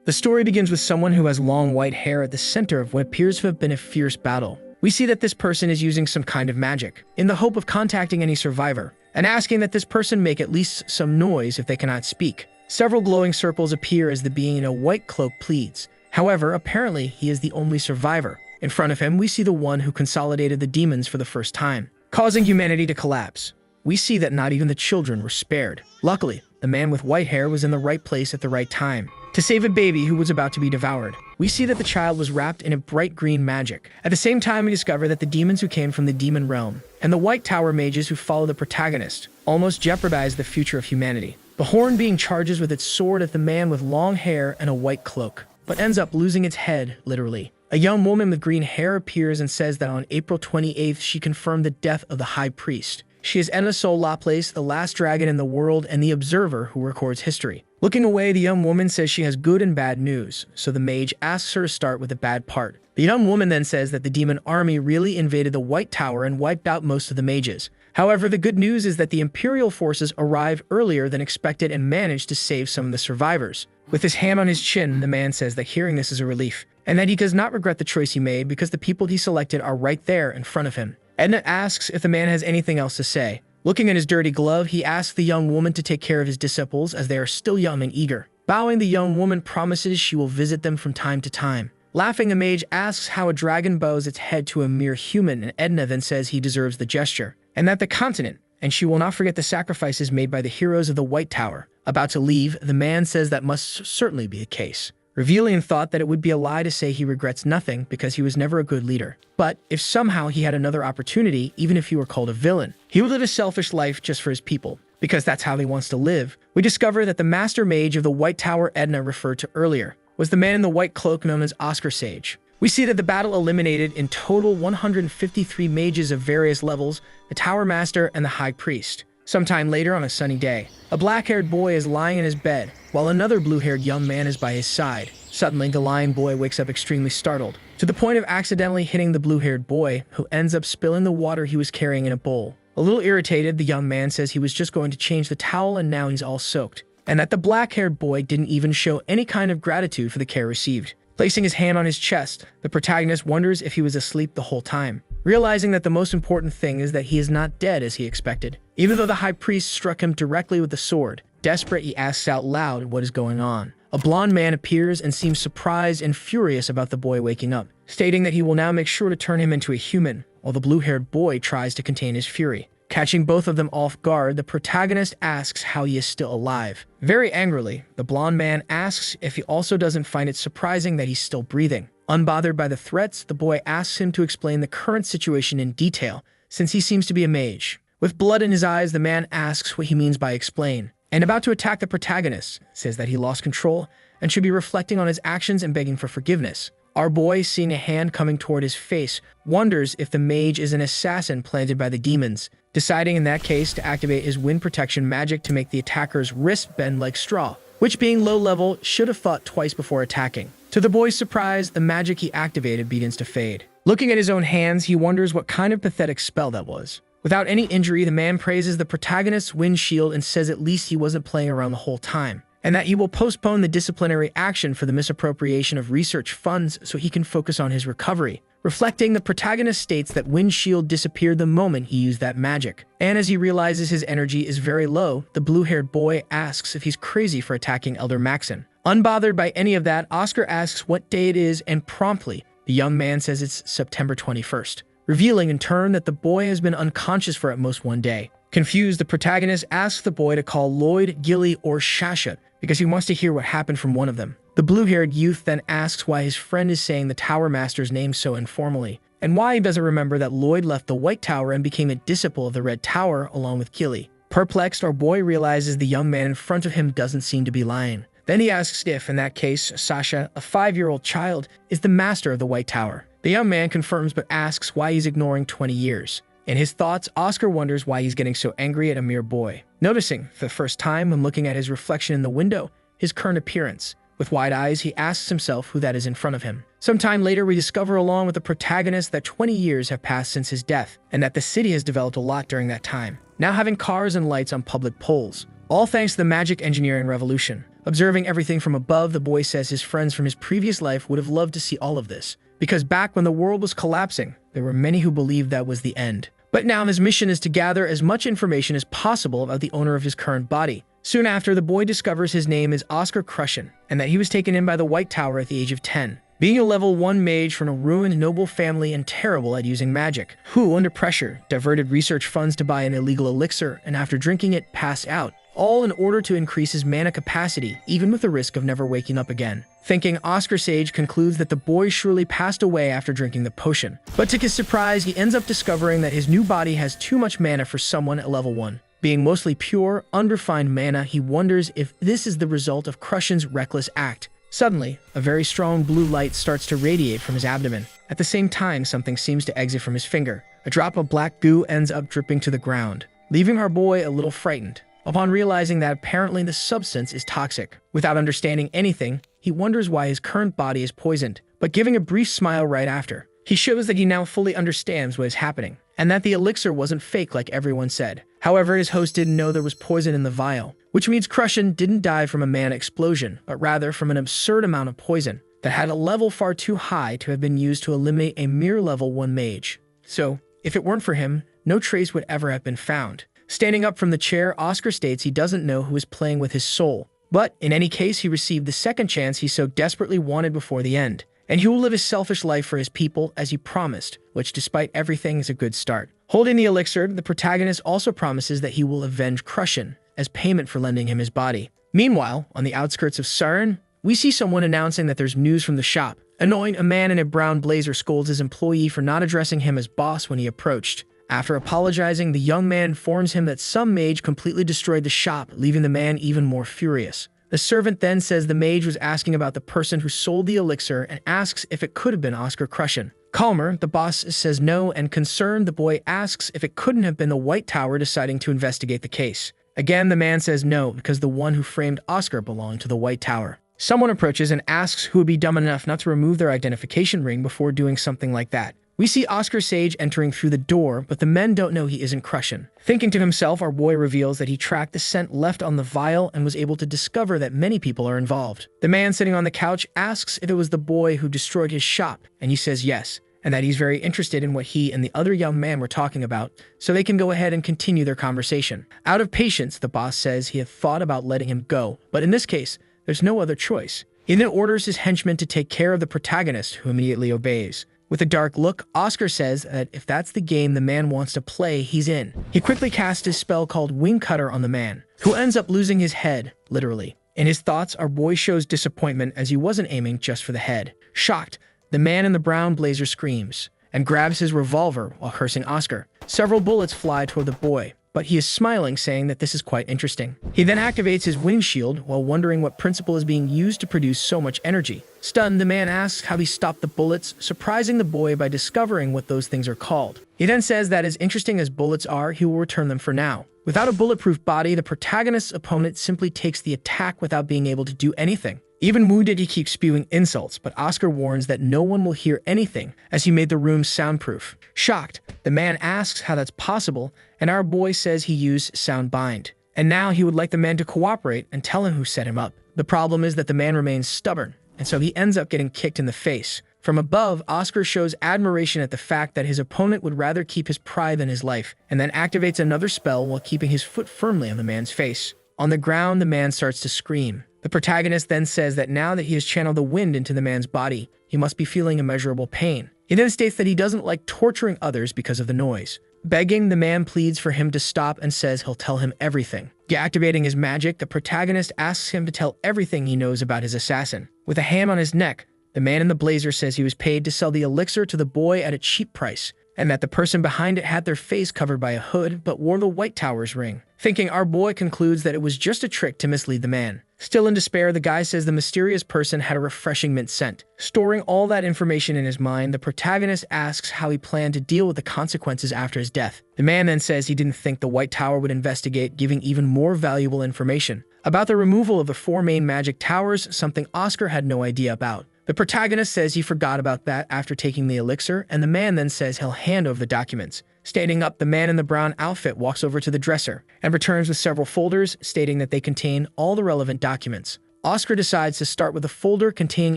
The story begins with someone who has long white hair at the center of what appears to have been a fierce battle. We see that this person is using some kind of magic, in the hope of contacting any survivor, and asking that this person make at least some noise if they cannot speak. Several glowing circles appear as the being in a white cloak pleads. However, apparently he is the only survivor. In front of him, we see the one who consolidated the demons for the first time, causing humanity to collapse. We see that not even the children were spared. Luckily, the man with white hair was in the right place at the right time to save a baby who was about to be devoured. We see that the child was wrapped in a bright green magic. At the same time, we discover that the demons who came from the demon realm and the White Tower mages who follow the protagonist almost jeopardize the future of humanity. The horn being charges with its sword at the man with long hair and a white cloak, but ends up losing its head, literally. A young woman with green hair appears and says that on April 28th, she confirmed the death of the High Priest. She is Enna Sol Laplace, the last dragon in the world and the observer who records history. Looking away, the young woman says she has good and bad news, so the mage asks her to start with the bad part. The young woman then says that the demon army really invaded the White Tower and wiped out most of the mages. However, the good news is that the Imperial forces arrived earlier than expected and managed to save some of the survivors. With his hand on his chin, the man says that hearing this is a relief, and that he does not regret the choice he made because the people he selected are right there in front of him. Edna asks if the man has anything else to say. Looking at his dirty glove, he asks the young woman to take care of his disciples as they are still young and eager. Bowing, the young woman promises she will visit them from time to time. Laughing, the mage asks how a dragon bows its head to a mere human, and Edna then says he deserves the gesture, and that the continent, and she will not forget the sacrifices made by the heroes of the White Tower. About to leave, the man says that must certainly be the case, revealing in thought that it would be a lie to say he regrets nothing because he was never a good leader. But if somehow he had another opportunity, even if he were called a villain, he would live a selfish life just for his people, because that's how he wants to live. We discover that the master mage of the White Tower Edna referred to earlier was the man in the white cloak known as Oscar Sage. We see that the battle eliminated in total 153 mages of various levels, the Tower Master and the High Priest. Sometime later on a sunny day, a black-haired boy is lying in his bed, while another blue-haired young man is by his side. Suddenly, the lion boy wakes up extremely startled, to the point of accidentally hitting the blue-haired boy, who ends up spilling the water he was carrying in a bowl. A little irritated, the young man says he was just going to change the towel and now he's all soaked, and that the black-haired boy didn't even show any kind of gratitude for the care received. Placing his hand on his chest, the protagonist wonders if he was asleep the whole time, realizing that the most important thing is that he is not dead as he expected. Even though the High Priest struck him directly with the sword, desperate, he asks out loud what is going on. A blonde man appears and seems surprised and furious about the boy waking up, stating that he will now make sure to turn him into a human, while the blue-haired boy tries to contain his fury. Catching both of them off guard, the protagonist asks how he is still alive. Very angrily, the blonde man asks if he also doesn't find it surprising that he's still breathing. Unbothered by the threats, the boy asks him to explain the current situation in detail, since he seems to be a mage. With blood in his eyes, the man asks what he means by explain, and about to attack the protagonist, says that he lost control and should be reflecting on his actions and begging for forgiveness. Our boy, seeing a hand coming toward his face, wonders if the mage is an assassin planted by the demons, deciding in that case to activate his wind protection magic to make the attacker's wrist bend like straw, which being low level should have thought twice before attacking. To the boy's surprise, the magic he activated begins to fade. Looking at his own hands, he wonders what kind of pathetic spell that was. Without any injury, the man praises the protagonist's wind shield and says at least he wasn't playing around the whole time, and that he will postpone the disciplinary action for the misappropriation of research funds so he can focus on his recovery. Reflecting, the protagonist states that wind shield disappeared the moment he used that magic, and as he realizes his energy is very low, the blue-haired boy asks if he's crazy for attacking Elder Maxon. Unbothered by any of that, Oscar asks what day it is, and promptly, the young man says it's September 21st, revealing in turn that the boy has been unconscious for at most one day. Confused, the protagonist asks the boy to call Lloyd, Gilly, or Shasha because he wants to hear what happened from one of them. The blue-haired youth then asks why his friend is saying the Tower Master's name so informally, and why he doesn't remember that Lloyd left the White Tower and became a disciple of the Red Tower along with Gilly. Perplexed, our boy realizes the young man in front of him doesn't seem to be lying. Then he asks if, in that case, Sasha, a 5-year-old child, is the master of the White Tower. The young man confirms but asks why he's ignoring 20 years. In his thoughts, Oscar wonders why he's getting so angry at a mere boy, noticing, for the first time when looking at his reflection in the window, his current appearance. With wide eyes, he asks himself who that is in front of him. Sometime later, we discover along with the protagonist that 20 years have passed since his death, and that the city has developed a lot during that time, now having cars and lights on public poles, all thanks to the magic engineering revolution. Observing everything from above, the boy says his friends from his previous life would have loved to see all of this, because back when the world was collapsing, there were many who believed that was the end. But now his mission is to gather as much information as possible about the owner of his current body. Soon after, the boy discovers his name is Oscar Crushin, and that he was taken in by the White Tower at the age of 10. Being a level 1 mage from a ruined noble family and terrible at using magic, who, under pressure, diverted research funds to buy an illegal elixir and after drinking it, passed out, all in order to increase his mana capacity, even with the risk of never waking up again. Thinking, Oscar Sage concludes that the boy surely passed away after drinking the potion. But to his surprise, he ends up discovering that his new body has too much mana for someone at level 1. Being mostly pure, unrefined mana, he wonders if this is the result of Crushin's reckless act. Suddenly, a very strong blue light starts to radiate from his abdomen. At the same time, something seems to exit from his finger. A drop of black goo ends up dripping to the ground, leaving our boy a little frightened. Upon realizing that apparently the substance is toxic, without understanding anything, he wonders why his current body is poisoned, but giving a brief smile right after, he shows that he now fully understands what is happening, and that the elixir wasn't fake like everyone said. However, his host didn't know there was poison in the vial, which means Crushin didn't die from a mana explosion, but rather from an absurd amount of poison that had a level far too high to have been used to eliminate a mere level 1 mage. So, if it weren't for him, no trace would ever have been found. Standing up from the chair, Oscar states he doesn't know who is playing with his soul, but in any case, he received the second chance he so desperately wanted before the end, and he will live his selfish life for his people as he promised, which despite everything is a good start. Holding the elixir, the protagonist also promises that he will avenge Crushin as payment for lending him his body. Meanwhile, on the outskirts of Sarin, we see someone announcing that there's news from the shop. Annoying, a man in a brown blazer scolds his employee for not addressing him as boss when he approached. After apologizing, the young man informs him that some mage completely destroyed the shop, leaving the man even more furious. The servant then says the mage was asking about the person who sold the elixir and asks if it could have been Oscar Crushin. Calmer, the boss says no, and concerned, the boy asks if it couldn't have been the White Tower deciding to investigate the case. Again, the man says no, because the one who framed Oscar belonged to the White Tower. Someone approaches and asks who would be dumb enough not to remove their identification ring before doing something like that. We see Oscar Sage entering through the door, but the men don't know he isn't Crushin. Thinking to himself, our boy reveals that he tracked the scent left on the vial and was able to discover that many people are involved. The man sitting on the couch asks if it was the boy who destroyed his shop, and he says yes, and that he's very interested in what he and the other young man were talking about, so they can go ahead and continue their conversation. Out of patience, the boss says he had thought about letting him go, but in this case, there's no other choice. He then orders his henchmen to take care of the protagonist, who immediately obeys. With a dark look, Oscar says that if that's the game the man wants to play, he's in. He quickly casts his spell called Wing Cutter on the man, who ends up losing his head, literally. In his thoughts, our boy shows disappointment as he wasn't aiming just for the head. Shocked, the man in the brown blazer screams and grabs his revolver while cursing Oscar. Several bullets fly toward the boy, but he is smiling, saying that this is quite interesting. He then activates his wind shield while wondering what principle is being used to produce so much energy. Stunned, the man asks how he stopped the bullets, surprising the boy by discovering what those things are called. He then says that as interesting as bullets are, he will return them for now. Without a bulletproof body, the protagonist's opponent simply takes the attack without being able to do anything. Even wounded, he keeps spewing insults, but Oscar warns that no one will hear anything as he made the room soundproof. Shocked, the man asks how that's possible, and our boy says he used sound bind. And now he would like the man to cooperate and tell him who set him up. The problem is that the man remains stubborn, and so he ends up getting kicked in the face. From above, Oscar shows admiration at the fact that his opponent would rather keep his pride than his life, and then activates another spell while keeping his foot firmly on the man's face. On the ground, the man starts to scream. The protagonist then says that now that he has channeled the wind into the man's body, he must be feeling immeasurable pain. He then states that he doesn't like torturing others because of the noise. Begging, the man pleads for him to stop and says he'll tell him everything. Deactivating his magic, the protagonist asks him to tell everything he knows about his assassin. With a hand on his neck, the man in the blazer says he was paid to sell the elixir to the boy at a cheap price, and that the person behind it had their face covered by a hood but wore the White Tower's ring. Thinking, our boy concludes that it was just a trick to mislead the man. Still in despair, the guy says the mysterious person had a refreshing mint scent. Storing all that information in his mind, the protagonist asks how he planned to deal with the consequences after his death. The man then says he didn't think the White Tower would investigate, giving even more valuable information about the removal of the 4 main magic towers, something Oscar had no idea about. The protagonist says he forgot about that after taking the elixir, and the man then says he'll hand over the documents. Standing up, the man in the brown outfit walks over to the dresser and returns with several folders stating that they contain all the relevant documents. Oscar decides to start with a folder containing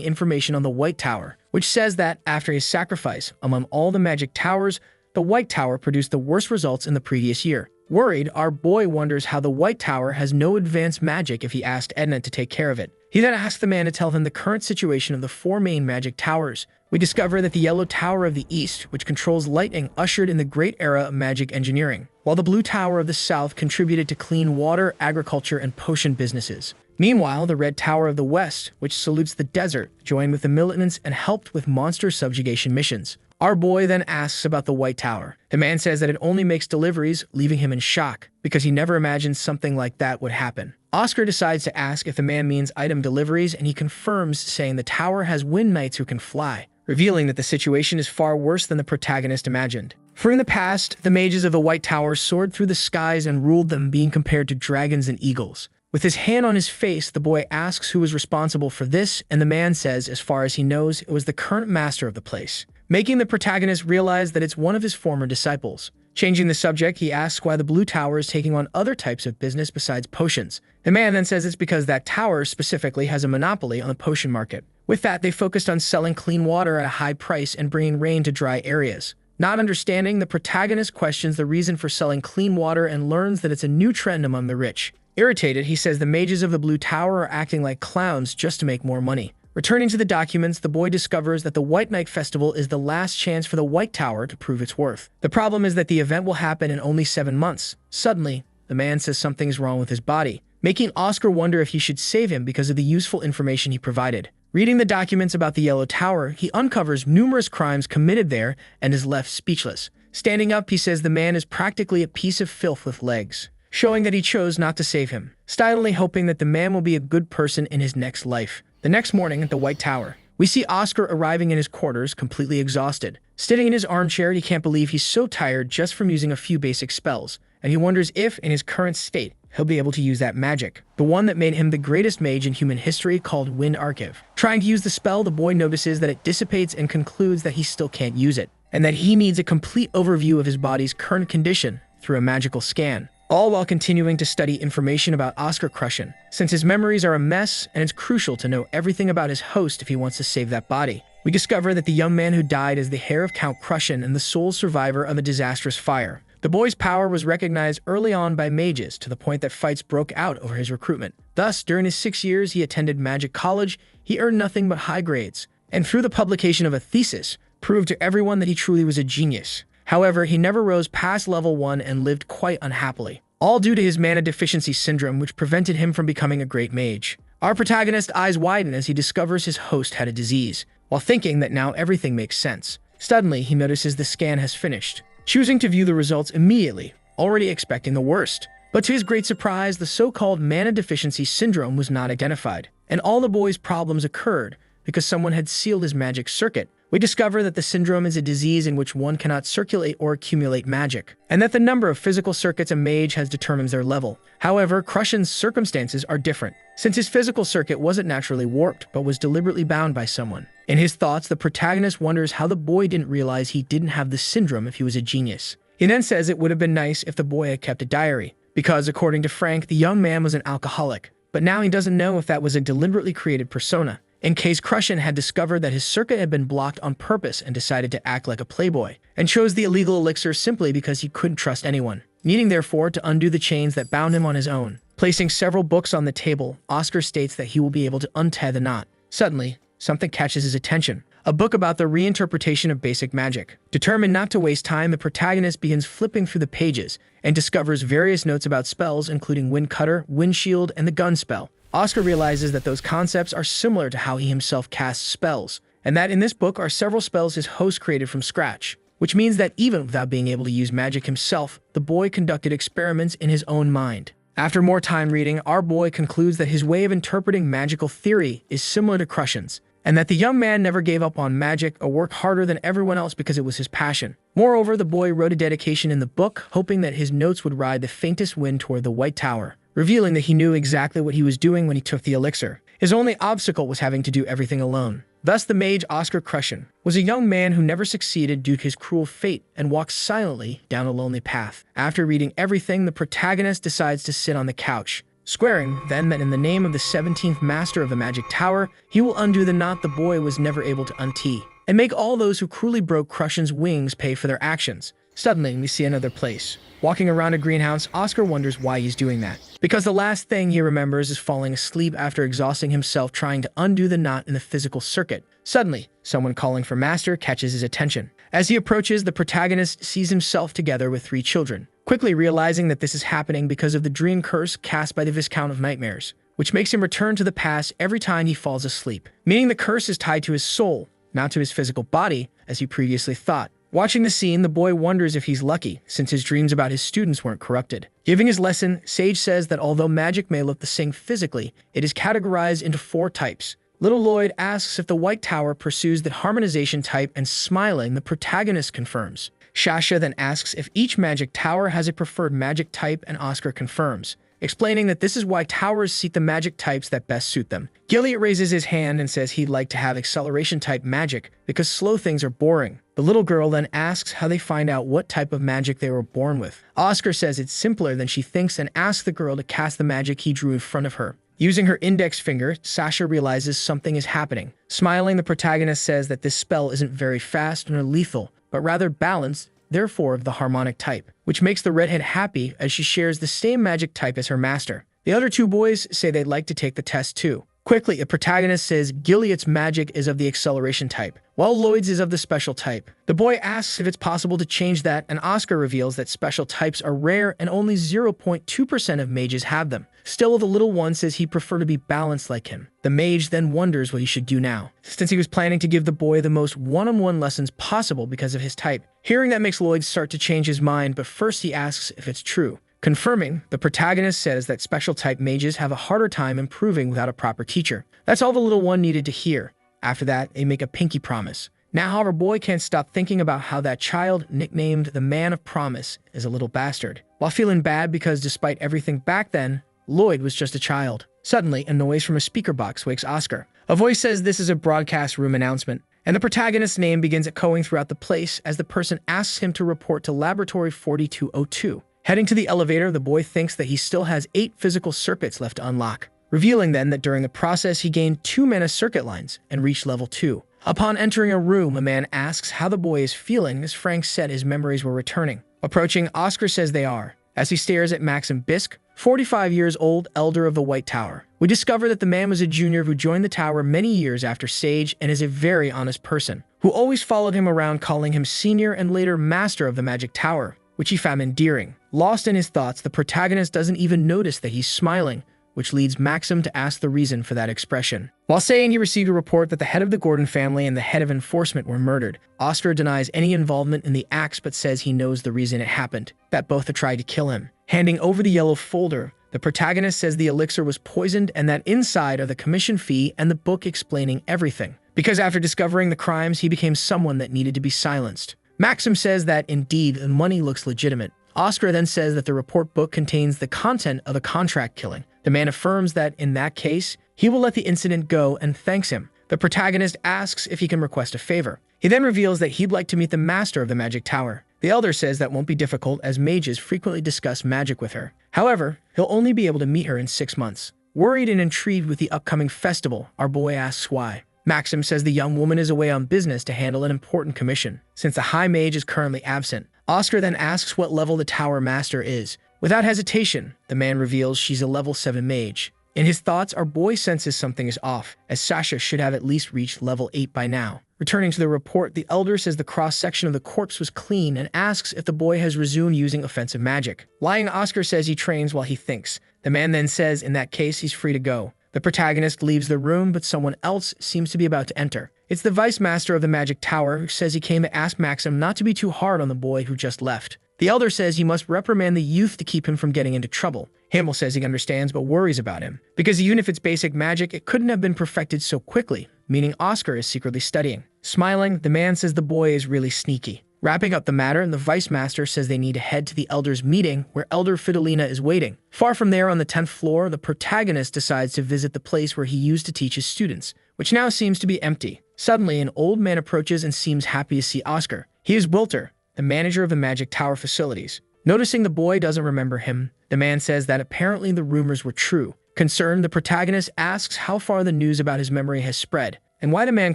information on the White Tower, which says that, after his sacrifice among all the magic towers, the White Tower produced the worst results in the previous year. Worried, our boy wonders how the White Tower has no advanced magic if he asked Edna to take care of it. He then asks the man to tell him the current situation of the 4 main magic towers. We discover that the Yellow Tower of the East, which controls lightning, ushered in the great era of magic engineering, while the Blue Tower of the South contributed to clean water, agriculture, and potion businesses. Meanwhile, the Red Tower of the West, which salutes the desert, joined with the militants and helped with monster subjugation missions. Our boy then asks about the White Tower. The man says that it only makes deliveries, leaving him in shock, because he never imagined something like that would happen. Oscar decides to ask if the man means item deliveries, and he confirms, saying the tower has wind knights who can fly, revealing that the situation is far worse than the protagonist imagined. For in the past, the mages of the White Tower soared through the skies and ruled them, being compared to dragons and eagles. With his hand on his face, the boy asks who was responsible for this, and the man says, as far as he knows, it was the current master of the place, making the protagonist realize that it's one of his former disciples. Changing the subject, he asks why the Blue Tower is taking on other types of business besides potions. The man then says it's because that tower specifically has a monopoly on the potion market. With that, they focused on selling clean water at a high price and bringing rain to dry areas. Not understanding, the protagonist questions the reason for selling clean water and learns that it's a new trend among the rich. Irritated, he says the mages of the Blue Tower are acting like clowns just to make more money. Returning to the documents, the boy discovers that the White Night Festival is the last chance for the White Tower to prove its worth. The problem is that the event will happen in only 7 months. Suddenly, the man says something is wrong with his body, making Oscar wonder if he should save him because of the useful information he provided. Reading the documents about the Yellow Tower, he uncovers numerous crimes committed there and is left speechless. Standing up, he says the man is practically a piece of filth with legs, showing that he chose not to save him, silently hoping that the man will be a good person in his next life. The next morning at the White Tower, we see Oscar arriving in his quarters completely exhausted. Sitting in his armchair, he can't believe he's so tired just from using a few basic spells, and he wonders if, in his current state, he'll be able to use that magic, the one that made him the greatest mage in human history, called Wind Archive. Trying to use the spell, the boy notices that it dissipates and concludes that he still can't use it, and that he needs a complete overview of his body's current condition through a magical scan, all while continuing to study information about Oscar Crushen, since his memories are a mess and it's crucial to know everything about his host if he wants to save that body. We discover that the young man who died is the heir of Count Crushen and the sole survivor of a disastrous fire. The boy's power was recognized early on by mages to the point that fights broke out over his recruitment. Thus, during his 6 years he attended magic college, he earned nothing but high grades, and through the publication of a thesis, proved to everyone that he truly was a genius. However, he never rose past level 1 and lived quite unhappily, all due to his mana deficiency syndrome, which prevented him from becoming a great mage. Our protagonist's eyes widen as he discovers his host had a disease, while thinking that now everything makes sense. Suddenly, he notices the scan has finished, choosing to view the results immediately, already expecting the worst. But to his great surprise, the so-called mana deficiency syndrome was not identified, and all the boy's problems occurred because someone had sealed his magic circuit. We discover that the syndrome is a disease in which one cannot circulate or accumulate magic, and that the number of physical circuits a mage has determines their level. However, Crushen's circumstances are different, since his physical circuit wasn't naturally warped but was deliberately bound by someone. In his thoughts, the protagonist wonders how the boy didn't realize he didn't have the syndrome if he was a genius. He then says it would have been nice if the boy had kept a diary, because according to Frank, the young man was an alcoholic, but now he doesn't know if that was a deliberately created persona, in case Crushen had discovered that his circuit had been blocked on purpose and decided to act like a playboy, and chose the illegal elixir simply because he couldn't trust anyone, needing therefore to undo the chains that bound him on his own. Placing several books on the table, Oscar states that he will be able to untie the knot. Suddenly, something catches his attention. A book about the reinterpretation of basic magic. Determined not to waste time, the protagonist begins flipping through the pages and discovers various notes about spells, including Wind Cutter, Wind Shield, and the Gun spell. Oscar realizes that those concepts are similar to how he himself casts spells, and that in this book are several spells his host created from scratch, which means that even without being able to use magic himself, the boy conducted experiments in his own mind. After more time reading, our boy concludes that his way of interpreting magical theory is similar to Crushen's, and that the young man never gave up on magic or worked harder than everyone else because it was his passion. Moreover, the boy wrote a dedication in the book, hoping that his notes would ride the faintest wind toward the White Tower, revealing that he knew exactly what he was doing when he took the elixir. His only obstacle was having to do everything alone. Thus, the mage Oscar Crushen was a young man who never succeeded due to his cruel fate and walked silently down a lonely path. After reading everything, the protagonist decides to sit on the couch, swearing then that in the name of the 17th master of the magic tower, he will undo the knot the boy was never able to untee, and make all those who cruelly broke Crushion's wings pay for their actions. Suddenly, we see another place. Walking around a greenhouse, Oscar wonders why he's doing that. Because the last thing he remembers is falling asleep after exhausting himself trying to undo the knot in the physical circuit. Suddenly, someone calling for Master catches his attention. As he approaches, the protagonist sees himself together with 3 children, quickly realizing that this is happening because of the dream curse cast by the Viscount of Nightmares, which makes him return to the past every time he falls asleep, meaning the curse is tied to his soul, not to his physical body, as he previously thought. Watching the scene, the boy wonders if he's lucky, since his dreams about his students weren't corrupted. Giving his lesson, Sage says that although magic may look the same physically, it is categorized into 4 types. Little Lloyd asks if the White Tower pursues the harmonization type, and smiling, the protagonist confirms. Sasha then asks if each magic tower has a preferred magic type, and Oscar confirms, explaining that this is why towers seek the magic types that best suit them. Gilead raises his hand and says he'd like to have acceleration-type magic because slow things are boring. The little girl then asks how they find out what type of magic they were born with. Oscar says it's simpler than she thinks and asks the girl to cast the magic he drew in front of her. Using her index finger, Sasha realizes something is happening. Smiling, the protagonist says that this spell isn't very fast nor lethal, but rather balanced, therefore of the harmonic type, which makes the redhead happy as she shares the same magic type as her master. The other 2 boys say they'd like to take the test too. Quickly, the protagonist says Gilead's magic is of the acceleration type, while Lloyd's is of the special type. The boy asks if it's possible to change that, and Oscar reveals that special types are rare and only 0.2% of mages have them. Still, the little one says he'd prefer to be balanced like him. The mage then wonders what he should do now, since he was planning to give the boy the most one-on-one lessons possible because of his type. Hearing that makes Lloyd start to change his mind, but first he asks if it's true. Confirming, the protagonist says that special-type mages have a harder time improving without a proper teacher. That's all the little one needed to hear. After that, they make a pinky promise. Now, however, boy can't stop thinking about how that child, nicknamed the Man of Promise, is a little bastard, while feeling bad because despite everything back then, Lloyd was just a child. Suddenly, a noise from a speaker box wakes Oscar. A voice says this is a broadcast room announcement, and the protagonist's name begins echoing throughout the place as the person asks him to report to Laboratory 4202. Heading to the elevator, the boy thinks that he still has 8 physical circuits left to unlock, revealing then that during the process he gained 2 mana circuit lines and reached level 2. Upon entering a room, a man asks how the boy is feeling as Frank said his memories were returning. Approaching, Oscar says they are. As he stares at Maxim Bisk, 45 years old, elder of the White Tower, we discover that the man was a junior who joined the tower many years after Sage and is a very honest person, who always followed him around calling him senior and later master of the magic tower, which he found endearing. Lost in his thoughts, the protagonist doesn't even notice that he's smiling, which leads Maxim to ask the reason for that expression. While saying he received a report that the head of the Gordon family and the head of enforcement were murdered, Oscar denies any involvement in the acts but says he knows the reason it happened, that both had tried to kill him. Handing over the yellow folder, the protagonist says the elixir was poisoned and that inside are the commission fee and the book explaining everything, because after discovering the crimes, he became someone that needed to be silenced. Maxim says that, indeed, the money looks legitimate. Oscar then says that the report book contains the content of a contract killing. The man affirms that, in that case, he will let the incident go and thanks him. The protagonist asks if he can request a favor. He then reveals that he'd like to meet the master of the magic tower. The elder says that won't be difficult as mages frequently discuss magic with her. However, he'll only be able to meet her in 6 months. Worried and intrigued with the upcoming festival, our boy asks why. Maxim says the young woman is away on business to handle an important commission, since the High Mage is currently absent. Oscar then asks what level the Tower Master is. Without hesitation, the man reveals she's a level 7 mage. In his thoughts, our boy senses something is off, as Sasha should have at least reached level 8 by now. Returning to the report, the elder says the cross-section of the corpse was clean and asks if the boy has resumed using offensive magic. Lying, Oscar says he trains while he thinks. The man then says in that case he's free to go. The protagonist leaves the room, but someone else seems to be about to enter. It's the Vice Master of the Magic Tower, who says he came to ask Maxim not to be too hard on the boy who just left. The elder says he must reprimand the youth to keep him from getting into trouble. Himmel says he understands but worries about him, because even if it's basic magic, it couldn't have been perfected so quickly, meaning Oscar is secretly studying. Smiling, the man says the boy is really sneaky. Wrapping up the matter, the Vice Master says they need to head to the Elder's meeting, where Elder Fidelina is waiting. Far from there, on the 10th floor, the protagonist decides to visit the place where he used to teach his students, which now seems to be empty. Suddenly, an old man approaches and seems happy to see Oscar. He is Wilter, the manager of the Magic Tower facilities. Noticing the boy doesn't remember him, the man says that apparently the rumors were true. Concerned, the protagonist asks how far the news about his memory has spread, and why the man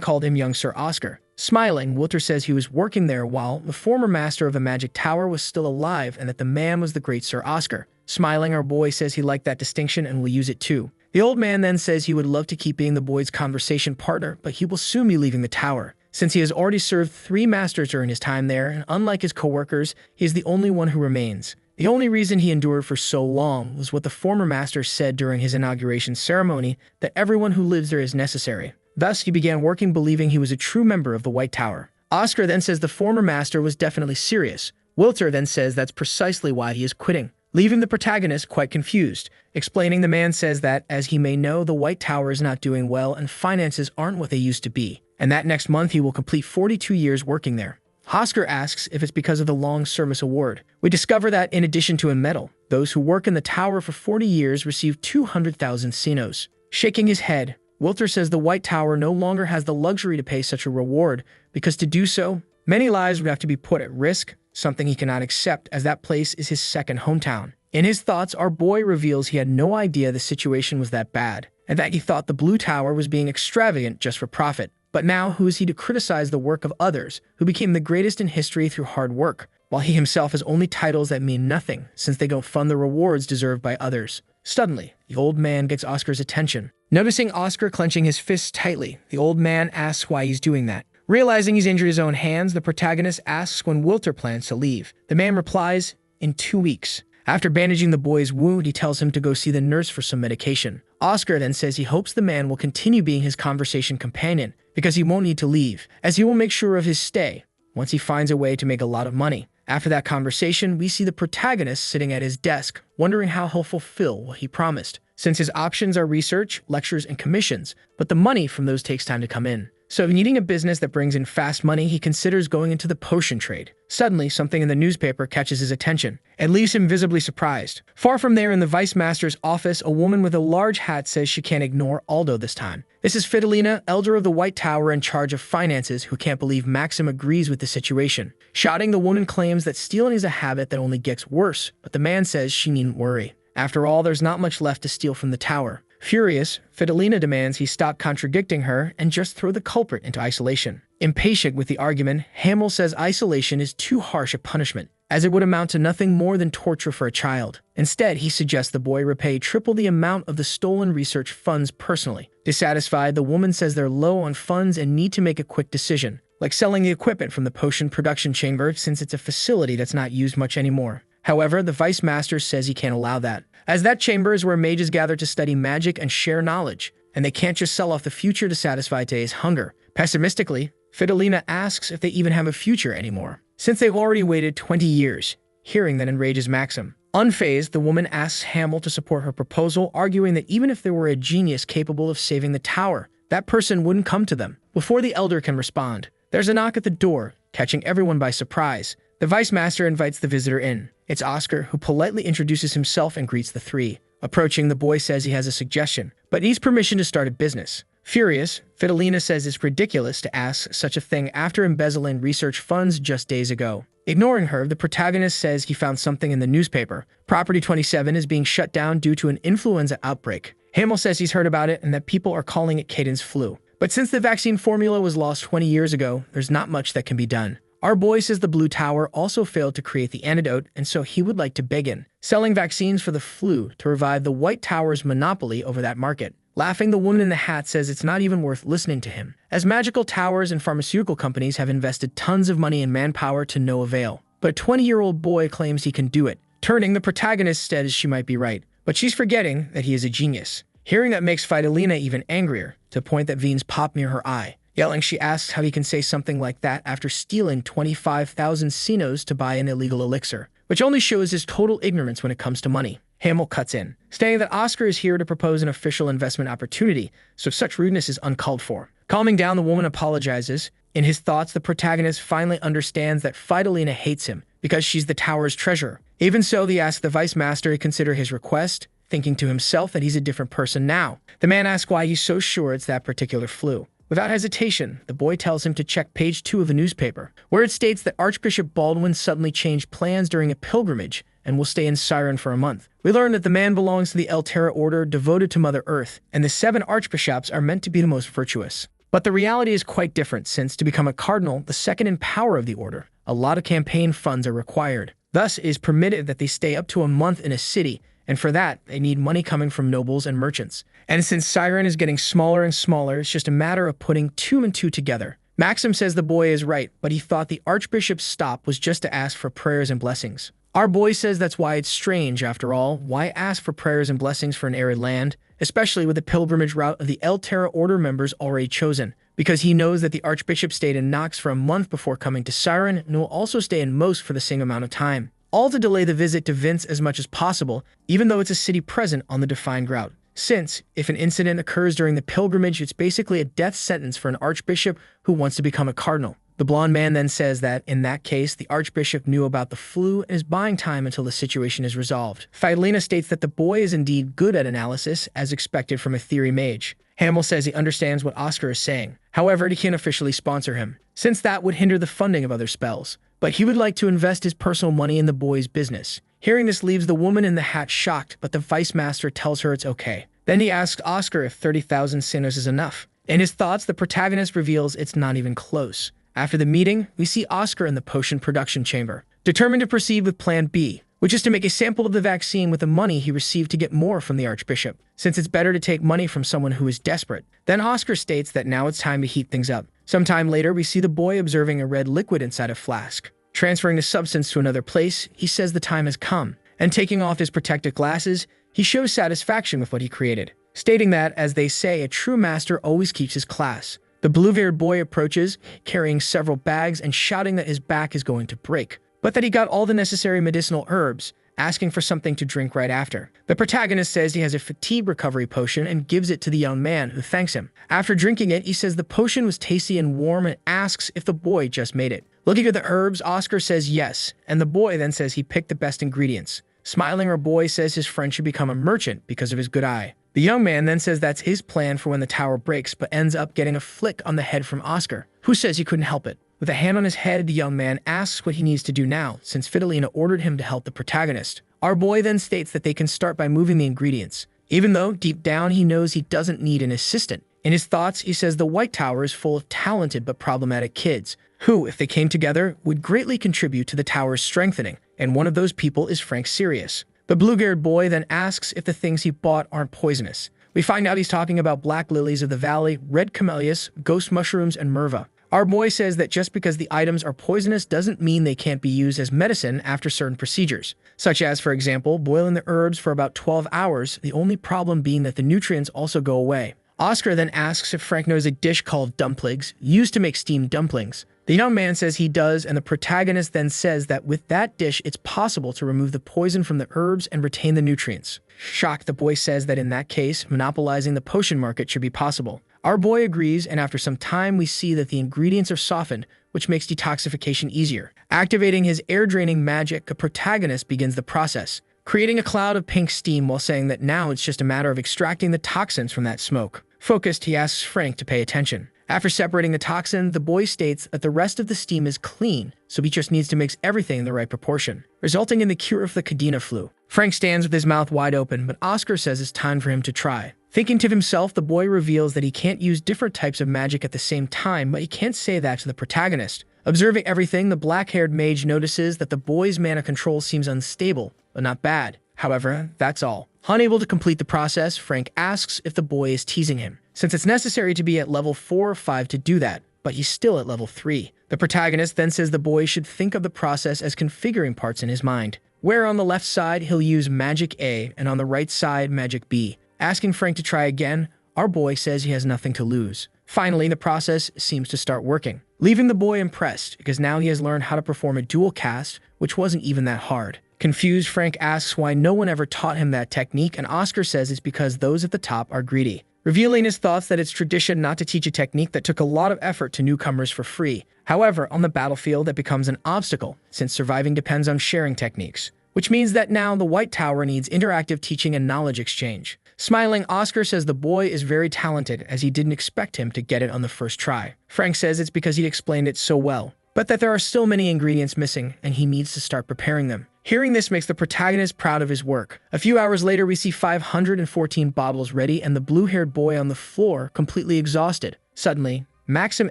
called him young Sir Oscar. Smiling, Wilter says he was working there while the former master of the magic tower was still alive and that the man was the great Sir Oscar. Smiling, our boy says he liked that distinction and will use it too. The old man then says he would love to keep being the boy's conversation partner, but he will soon be leaving the tower, since he has already served 3 masters during his time there, and unlike his co-workers, he is the only one who remains. The only reason he endured for so long was what the former master said during his inauguration ceremony, that everyone who lives there is necessary. Thus, he began working believing he was a true member of the White Tower. Oscar then says the former master was definitely serious. Wilter then says that's precisely why he is quitting, leaving the protagonist quite confused. Explaining, the man says that, as he may know, the White Tower is not doing well and finances aren't what they used to be, and that next month he will complete 42 years working there. Oscar asks if it's because of the long service award. We discover that, in addition to a medal, those who work in the tower for 40 years receive 200,000 sinos. Shaking his head, Wilter says the White Tower no longer has the luxury to pay such a reward, because to do so, many lives would have to be put at risk, something he cannot accept as that place is his second hometown. In his thoughts, our boy reveals he had no idea the situation was that bad, and that he thought the Blue Tower was being extravagant just for profit. But now, who is he to criticize the work of others, who became the greatest in history through hard work, while he himself has only titles that mean nothing, since they don't fund the rewards deserved by others? Suddenly, the old man gets Oscar's attention. Noticing Oscar clenching his fists tightly, the old man asks why he's doing that. Realizing he's injured his own hands, the protagonist asks when Wilter plans to leave. The man replies, in 2 weeks. After bandaging the boy's wound, he tells him to go see the nurse for some medication. Oscar then says he hopes the man will continue being his conversation companion, because he won't need to leave, as he will make sure of his stay once he finds a way to make a lot of money. After that conversation, we see the protagonist sitting at his desk, wondering how he'll fulfill what he promised, since his options are research, lectures, and commissions, but the money from those takes time to come in. So, needing a business that brings in fast money, he considers going into the potion trade. Suddenly, something in the newspaper catches his attention and leaves him visibly surprised. Far from there, in the vice master's office, a woman with a large hat says she can't ignore Aldo this time. This is Fidelina, elder of the White Tower in charge of finances, who can't believe Maxim agrees with the situation. Shouting, the woman claims that stealing is a habit that only gets worse, but the man says she needn't worry. After all, there's not much left to steal from the tower. Furious, Fidelina demands he stop contradicting her and just throw the culprit into isolation. Impatient with the argument, Hamill says isolation is too harsh a punishment, as it would amount to nothing more than torture for a child. Instead, he suggests the boy repay triple the amount of the stolen research funds personally. Dissatisfied, the woman says they're low on funds and need to make a quick decision, like selling the equipment from the potion production chamber, since it's a facility that's not used much anymore. However, the Vice Master says he can't allow that, as that chamber is where mages gather to study magic and share knowledge, and they can't just sell off the future to satisfy Tay's hunger. Pessimistically, Fidelina asks if they even have a future anymore, since they've already waited 20 years. Hearing that enrages Maxim. Unfazed, the woman asks Hamill to support her proposal, arguing that even if there were a genius capable of saving the tower, that person wouldn't come to them. Before the elder can respond, there's a knock at the door, catching everyone by surprise. The Vice Master invites the visitor in. It's Oscar, who politely introduces himself and greets the three. Approaching, the boy says he has a suggestion, but needs permission to start a business. Furious, Fidelina says it's ridiculous to ask such a thing after embezzling research funds just days ago. Ignoring her, the protagonist says he found something in the newspaper. Property 27 is being shut down due to an influenza outbreak. Hamill says he's heard about it and that people are calling it Caden's flu. But since the vaccine formula was lost 20 years ago, there's not much that can be done. Our boy says the Blue Tower also failed to create the antidote, and so he would like to begin selling vaccines for the flu to revive the White Tower's monopoly over that market. Laughing, the woman in the hat says it's not even worth listening to him, as magical towers and pharmaceutical companies have invested tons of money and manpower to no avail. But a 20-year-old boy claims he can do it. Turning, the protagonist says she might be right, but she's forgetting that he is a genius. Hearing that makes Fidelina even angrier, to the point that veins pop near her eye. Yelling, she asks how he can say something like that after stealing 25,000 sinos to buy an illegal elixir, which only shows his total ignorance when it comes to money. Hamill cuts in, stating that Oscar is here to propose an official investment opportunity, so such rudeness is uncalled for. Calming down, the woman apologizes. In his thoughts, the protagonist finally understands that Fidelina hates him because she's the tower's treasurer. Even so, he asks the Vice Master to consider his request, thinking to himself that he's a different person now. The man asks why he's so sure it's that particular flu. Without hesitation, the boy tells him to check page 2 of a newspaper, where it states that Archbishop Baldwin suddenly changed plans during a pilgrimage and will stay in Siren for a month. We learn that the man belongs to the El Terra order devoted to Mother Earth, and the 7 archbishops are meant to be the most virtuous. But the reality is quite different, since to become a cardinal, the second in power of the order, a lot of campaign funds are required. Thus, it is permitted that they stay up to a month in a city, and for that, they need money coming from nobles and merchants. And since Siren is getting smaller and smaller, it's just a matter of putting 2 and 2 together. Maxim says the boy is right, but he thought the Archbishop's stop was just to ask for prayers and blessings. Our boy says that's why it's strange, after all. Why ask for prayers and blessings for an arid land, especially with the pilgrimage route of the El Terra Order members already chosen? Because he knows that the Archbishop stayed in Nox for a month before coming to Siren, and will also stay in Most for the same amount of time. All to delay the visit to Vince as much as possible, even though it's a city present on the defined route. Since, if an incident occurs during the pilgrimage, it's basically a death sentence for an archbishop who wants to become a cardinal. The blonde man then says that, in that case, the archbishop knew about the flu and is buying time until the situation is resolved. Fidelina states that the boy is indeed good at analysis, as expected from a theory mage. Hamill says he understands what Oscar is saying. However, he can't officially sponsor him, since that would hinder the funding of other spells. But he would like to invest his personal money in the boy's business. Hearing this leaves the woman in the hat shocked, but the vice master tells her it's okay. Then he asks Oscar if 30,000 sinners is enough. In his thoughts, the protagonist reveals it's not even close. After the meeting, we see Oscar in the potion production chamber, determined to proceed with Plan B, which is to make a sample of the vaccine with the money he received to get more from the Archbishop, since it's better to take money from someone who is desperate. Then Oscar states that now it's time to heat things up. Sometime later, we see the boy observing a red liquid inside a flask. Transferring the substance to another place, he says the time has come, and taking off his protective glasses, he shows satisfaction with what he created, stating that, as they say, a true master always keeps his class. The blue-haired boy approaches, carrying several bags and shouting that his back is going to break, but that he got all the necessary medicinal herbs, asking for something to drink right after. The protagonist says he has a fatigue recovery potion and gives it to the young man, who thanks him. After drinking it, he says the potion was tasty and warm and asks if the boy just made it. Looking at the herbs, Oscar says yes, and the boy then says he picked the best ingredients. Smiling, our boy says his friend should become a merchant because of his good eye. The young man then says that's his plan for when the tower breaks, but ends up getting a flick on the head from Oscar, who says he couldn't help it. With a hand on his head, the young man asks what he needs to do now, since Fidelina ordered him to help the protagonist. Our boy then states that they can start by moving the ingredients, even though deep down he knows he doesn't need an assistant. In his thoughts, he says the White Tower is full of talented but problematic kids, who, if they came together, would greatly contribute to the tower's strengthening, and one of those people is Frank Sirius. The blue-haired boy then asks if the things he bought aren't poisonous. We find out he's talking about black lilies of the valley, red camellias, ghost mushrooms, and merva. Our boy says that just because the items are poisonous doesn't mean they can't be used as medicine after certain procedures, such as, for example, boiling the herbs for about 12 hours, the only problem being that the nutrients also go away. Oscar then asks if Frank knows a dish called dumplings, used to make steamed dumplings. The young man says he does, and the protagonist then says that with that dish, it's possible to remove the poison from the herbs and retain the nutrients. Shocked, the boy says that in that case, monopolizing the potion market should be possible. Our boy agrees, and after some time, we see that the ingredients are softened, which makes detoxification easier. Activating his air-draining magic, the protagonist begins the process, creating a cloud of pink steam while saying that now it's just a matter of extracting the toxins from that smoke. Focused, he asks Frank to pay attention. After separating the toxin, the boy states that the rest of the steam is clean, so he just needs to mix everything in the right proportion, resulting in the cure of the Cadena flu. Frank stands with his mouth wide open, but Oscar says it's time for him to try. Thinking to himself, the boy reveals that he can't use different types of magic at the same time, but he can't say that to the protagonist. Observing everything, the black-haired mage notices that the boy's mana control seems unstable, but not bad. However, that's all. Unable to complete the process, Frank asks if the boy is teasing him, since it's necessary to be at level 4 or 5 to do that, but he's still at level 3. The protagonist then says the boy should think of the process as configuring parts in his mind, where on the left side he'll use Magic A and on the right side Magic B. Asking Frank to try again, our boy says he has nothing to lose. Finally, the process seems to start working, leaving the boy impressed because now he has learned how to perform a dual cast, which wasn't even that hard. Confused, Frank asks why no one ever taught him that technique, and Oscar says it's because those at the top are greedy, revealing his thoughts that it's tradition not to teach a technique that took a lot of effort to newcomers for free. However, on the battlefield, that becomes an obstacle, since surviving depends on sharing techniques, which means that now the White Tower needs interactive teaching and knowledge exchange. Smiling, Oscar says the boy is very talented as he didn't expect him to get it on the first try. Frank says it's because he'd explained it so well, but that there are still many ingredients missing and he needs to start preparing them. Hearing this makes the protagonist proud of his work. A few hours later, we see 514 bottles ready and the blue-haired boy on the floor completely exhausted. Suddenly, Maxim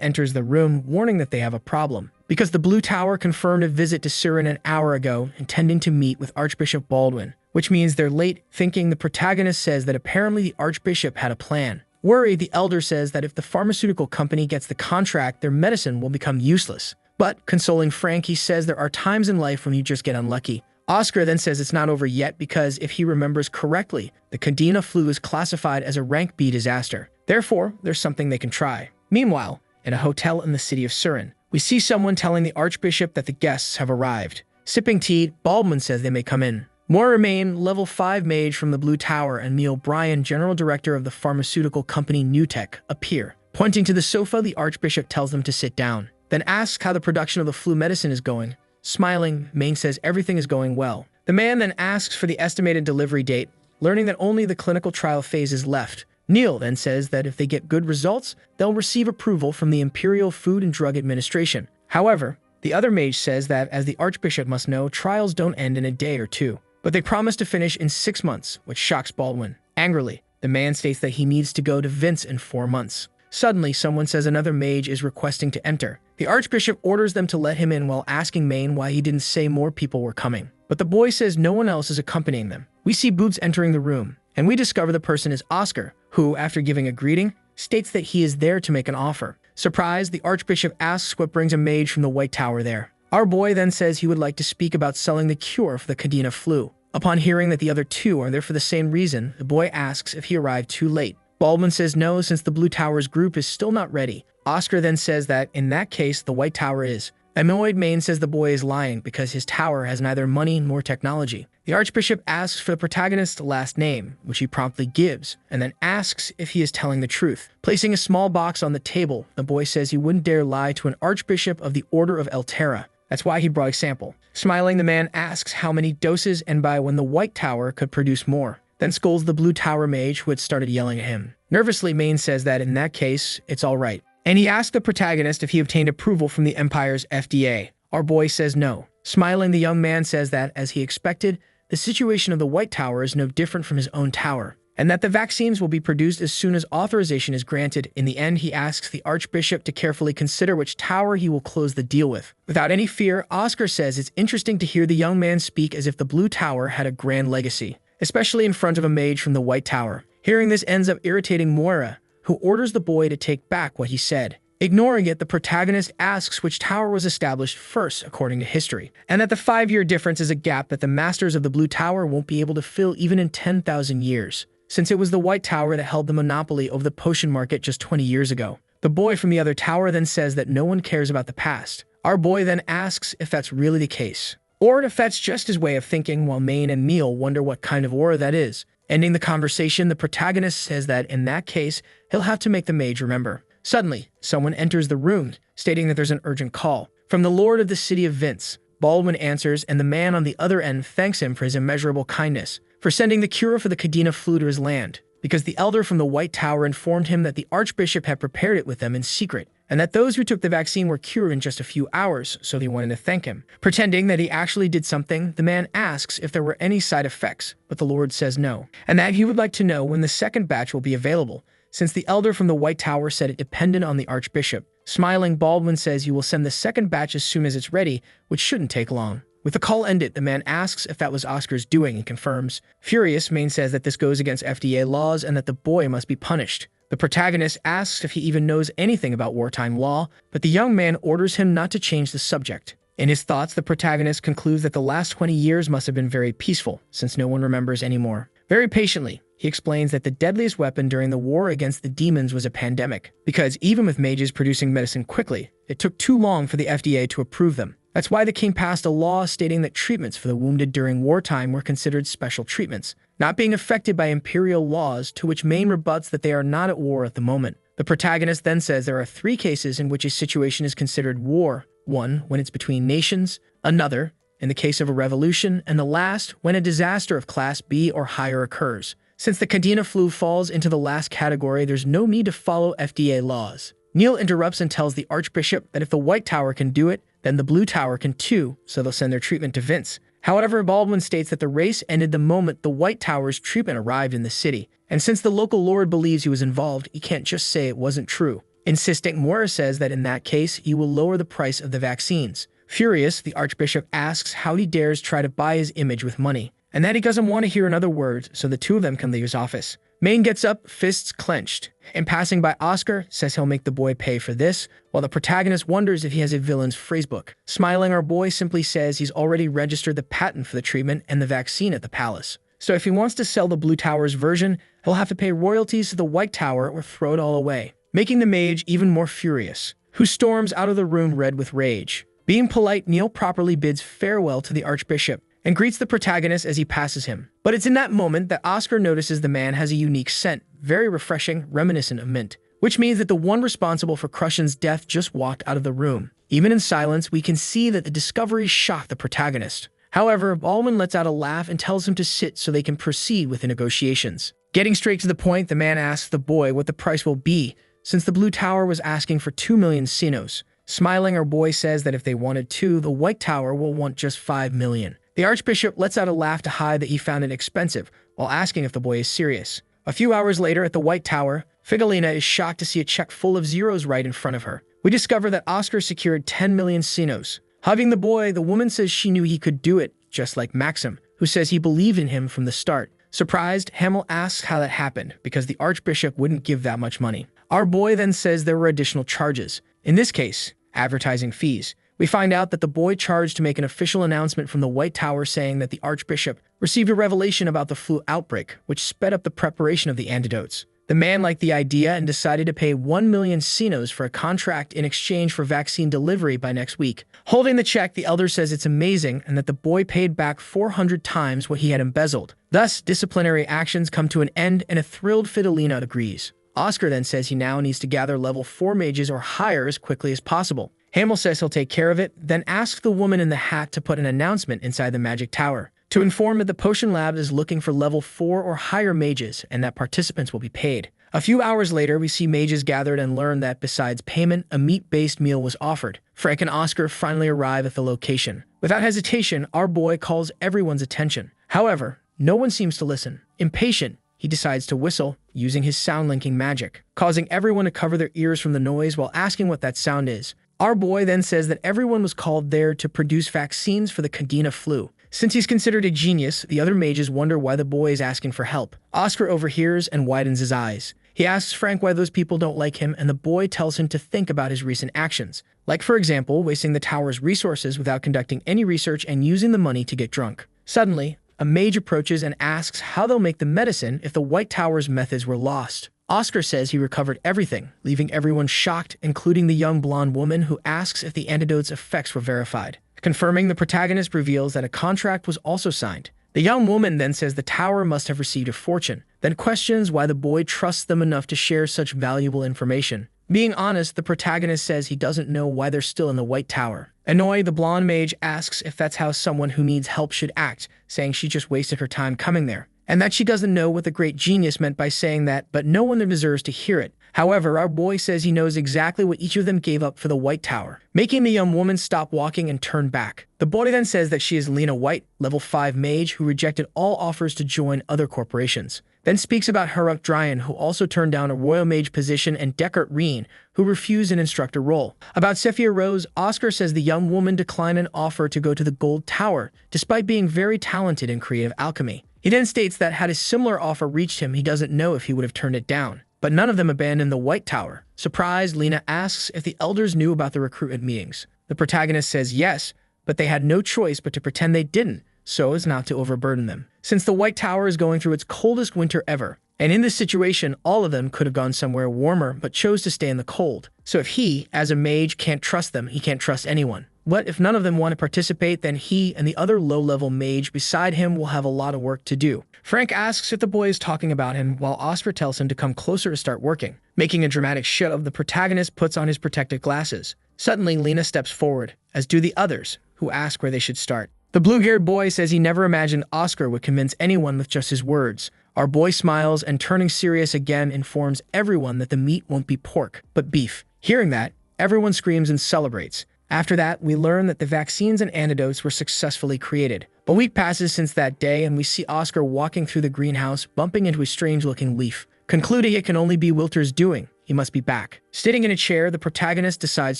enters the room, warning that they have a problem, because the Blue Tower confirmed a visit to Surin an hour ago, intending to meet with Archbishop Baldwin, which means they're late. Thinking, the protagonist says that apparently the Archbishop had a plan. Worried, the elder says that if the pharmaceutical company gets the contract, their medicine will become useless. But, consoling Frank, he says there are times in life when you just get unlucky. Oscar then says it's not over yet because, if he remembers correctly, the Kadena flu is classified as a rank B disaster. Therefore, there's something they can try. Meanwhile, in a hotel in the city of Surin, we see someone telling the Archbishop that the guests have arrived. Sipping tea, Baldwin says they may come in. More remain, level 5 Mage from the Blue Tower and Neil Bryan, general director of the pharmaceutical company Newtech, appear. Pointing to the sofa, the Archbishop tells them to sit down, then asks how the production of the flu medicine is going. Smiling, Maine says everything is going well. The man then asks for the estimated delivery date, learning that only the clinical trial phase is left. Neil then says that if they get good results, they'll receive approval from the Imperial Food and Drug Administration. However, the other mage says that, as the Archbishop must know, trials don't end in a day or two, but they promise to finish in 6 months, which shocks Baldwin. Angrily, the man states that he needs to go to Vince in 4 months. Suddenly, someone says another mage is requesting to enter. The Archbishop orders them to let him in while asking Maine why he didn't say more people were coming. But the boy says no one else is accompanying them. We see Boots entering the room, and we discover the person is Oscar, who, after giving a greeting, states that he is there to make an offer. Surprised, the Archbishop asks what brings a mage from the White Tower there. Our boy then says he would like to speak about selling the cure for the Kadena flu. Upon hearing that the other two are there for the same reason, the boy asks if he arrived too late. Baldwin says no, since the Blue Tower's group is still not ready. Oscar then says that, in that case, the White Tower is. Annoyed, Maine says the boy is lying because his tower has neither money nor technology. The Archbishop asks for the protagonist's last name, which he promptly gives, and then asks if he is telling the truth. Placing a small box on the table, the boy says he wouldn't dare lie to an Archbishop of the Order of Elterra. That's why he brought a sample. Smiling, the man asks how many doses and by when the White Tower could produce more. Then scolds the Blue Tower mage who had started yelling at him. Nervously, Maine says that in that case, it's all right. And he asks the protagonist if he obtained approval from the Empire's FDA. Our boy says no. Smiling, the young man says that, as he expected, the situation of the White Tower is no different from his own tower, and that the vaccines will be produced as soon as authorization is granted. In the end, he asks the Archbishop to carefully consider which tower he will close the deal with. Without any fear, Oscar says it's interesting to hear the young man speak as if the Blue Tower had a grand legacy, especially in front of a mage from the White Tower. Hearing this ends up irritating Moira, who orders the boy to take back what he said. Ignoring it, the protagonist asks which tower was established first according to history, and that the 5-year difference is a gap that the masters of the Blue Tower won't be able to fill even in 10,000 years, since it was the White Tower that held the monopoly over the potion market just 20 years ago. The boy from the other tower then says that no one cares about the past. Our boy then asks if that's really the case, or if that's just his way of thinking, while Maine and Neil wonder what kind of aura that is. Ending the conversation, the protagonist says that in that case, he'll have to make the mage remember. Suddenly, someone enters the room, stating that there's an urgent call. From the Lord of the City of Vince, Baldwin answers, and the man on the other end thanks him for his immeasurable kindness, for sending the cure for the Kadena flu to his land, because the elder from the White Tower informed him that the Archbishop had prepared it with them in secret, and that those who took the vaccine were cured in just a few hours, so they wanted to thank him. Pretending that he actually did something, the man asks if there were any side effects, but the Lord says no, and that he would like to know when the second batch will be available, since the elder from the White Tower said it depended on the Archbishop. Smiling, Baldwin says he will send the second batch as soon as it's ready, which shouldn't take long. With the call ended, the man asks if that was Oscar's doing and confirms. Furious, Maine says that this goes against FDA laws and that the boy must be punished. The protagonist asks if he even knows anything about wartime law, but the young man orders him not to change the subject. In his thoughts, the protagonist concludes that the last 20 years must have been very peaceful, since no one remembers anymore. Very patiently, he explains that the deadliest weapon during the war against the demons was a pandemic, because even with mages producing medicine quickly, it took too long for the FDA to approve them. That's why the king passed a law stating that treatments for the wounded during wartime were considered special treatments, not being affected by imperial laws, to which Maine rebuts that they are not at war at the moment. The protagonist then says there are 3 cases in which a situation is considered war: 1, when it's between nations; another, in the case of a revolution; and the last, when a disaster of class B or higher occurs, Since the Kadena flu falls into the last category, there's no need to follow FDA laws. Neil interrupts and tells the Archbishop that if the White Tower can do it, then the Blue Tower can too, so they'll send their treatment to Vince. However, Baldwin states that the race ended the moment the White Tower's treatment arrived in the city, and since the local lord believes he was involved, he can't just say it wasn't true. Insisting, Moira says that in that case, he will lower the price of the vaccines. Furious, the Archbishop asks how he dares try to buy his image with money, and that he doesn't want to hear another word, so the two of them can leave his office. Mage gets up, fists clenched, and passing by Oscar, says he'll make the boy pay for this, while the protagonist wonders if he has a villain's phrasebook. Smiling, our boy simply says he's already registered the patent for the treatment and the vaccine at the palace. So if he wants to sell the Blue Tower's version, he'll have to pay royalties to the White Tower or throw it all away, making the Mage even more furious, who storms out of the room red with rage. Being polite, Neil properly bids farewell to the Archbishop and greets the protagonist as he passes him. But it's in that moment that Oscar notices the man has a unique scent, very refreshing, reminiscent of mint, which means that the one responsible for Krushen's death just walked out of the room. Even in silence, we can see that the discovery shocked the protagonist. However, Baldwin lets out a laugh and tells him to sit so they can proceed with the negotiations. Getting straight to the point, the man asks the boy what the price will be, since the Blue Tower was asking for 2 million sinos. Smiling, our boy says that if they wanted 2, the White Tower will want just 5 million. The Archbishop lets out a laugh to hide that he found it expensive, while asking if the boy is serious. A few hours later at the White Tower, Figolina is shocked to see a check full of zeros right in front of her. We discover that Oscar secured 10 million sinos. Hugging the boy, the woman says she knew he could do it, just like Maxim, who says he believed in him from the start. Surprised, Hamel asks how that happened, because the Archbishop wouldn't give that much money. Our boy then says there were additional charges. In this case, advertising fees. We find out that the boy charged to make an official announcement from the White Tower saying that the Archbishop received a revelation about the flu outbreak, which sped up the preparation of the antidotes. The man liked the idea and decided to pay 1 million sinos for a contract in exchange for vaccine delivery by next week. Holding the check, the elder says it's amazing and that the boy paid back 400 times what he had embezzled. Thus, disciplinary actions come to an end and a thrilled Fidolina agrees. Oscar then says he now needs to gather level 4 mages or higher as quickly as possible. Hamel says he'll take care of it, then asks the woman in the hat to put an announcement inside the magic tower to inform that the potion lab is looking for level 4 or higher mages and that participants will be paid. A few hours later, we see mages gathered and learn that besides payment, a meat-based meal was offered. Frank and Oscar finally arrive at the location. Without hesitation, our boy calls everyone's attention. However, no one seems to listen. Impatient, he decides to whistle, using his sound-linking magic, causing everyone to cover their ears from the noise while asking what that sound is. Our boy then says that everyone was called there to produce vaccines for the Kadena flu. Since he's considered a genius, the other mages wonder why the boy is asking for help. Oscar overhears and widens his eyes. He asks Frank why those people don't like him, and the boy tells him to think about his recent actions. Like, for example, wasting the tower's resources without conducting any research and using the money to get drunk. Suddenly, a mage approaches and asks how they'll make the medicine if the White Tower's methods were lost. Oscar says he recovered everything, leaving everyone shocked, including the young blonde woman who asks if the antidote's effects were verified. Confirming, the protagonist reveals that a contract was also signed. The young woman then says the tower must have received a fortune, then questions why the boy trusts them enough to share such valuable information. Being honest, the protagonist says he doesn't know why they're still in the White Tower. Annoyed, the blonde mage asks if that's how someone who needs help should act, saying she just wasted her time coming there, and that she doesn't know what the great genius meant by saying that, but no one deserves to hear it. However, our boy says he knows exactly what each of them gave up for the White Tower, making the young woman stop walking and turn back. The boy then says that she is Lena White, level 5 mage, who rejected all offers to join other corporations. Then speaks about Haruk Dryan, who also turned down a royal mage position, and Deckard Reen, who refused an instructor role. About Sephia Rose, Oscar says the young woman declined an offer to go to the Gold Tower, despite being very talented in creative alchemy. He then states that had a similar offer reached him, he doesn't know if he would have turned it down. But none of them abandoned the White Tower. Surprised, Lena asks if the elders knew about the recruitment meetings. The protagonist says yes, but they had no choice but to pretend they didn't, so as not to overburden them. Since the White Tower is going through its coldest winter ever, and in this situation, all of them could have gone somewhere warmer, but chose to stay in the cold. So if he, as a mage, can't trust them, he can't trust anyone. But if none of them want to participate, then he and the other low-level mage beside him will have a lot of work to do. Frank asks if the boy is talking about him, while Oscar tells him to come closer to start working. Making a dramatic shove, the protagonist puts on his protective glasses. Suddenly, Lena steps forward, as do the others, who ask where they should start. The blue-haired boy says he never imagined Oscar would convince anyone with just his words. Our boy smiles and, turning serious again, informs everyone that the meat won't be pork, but beef. Hearing that, everyone screams and celebrates. After that, we learn that the vaccines and antidotes were successfully created. A week passes since that day, and we see Oscar walking through the greenhouse, bumping into a strange-looking leaf. Concluding it can only be Wilter's doing, he must be back. Sitting in a chair, the protagonist decides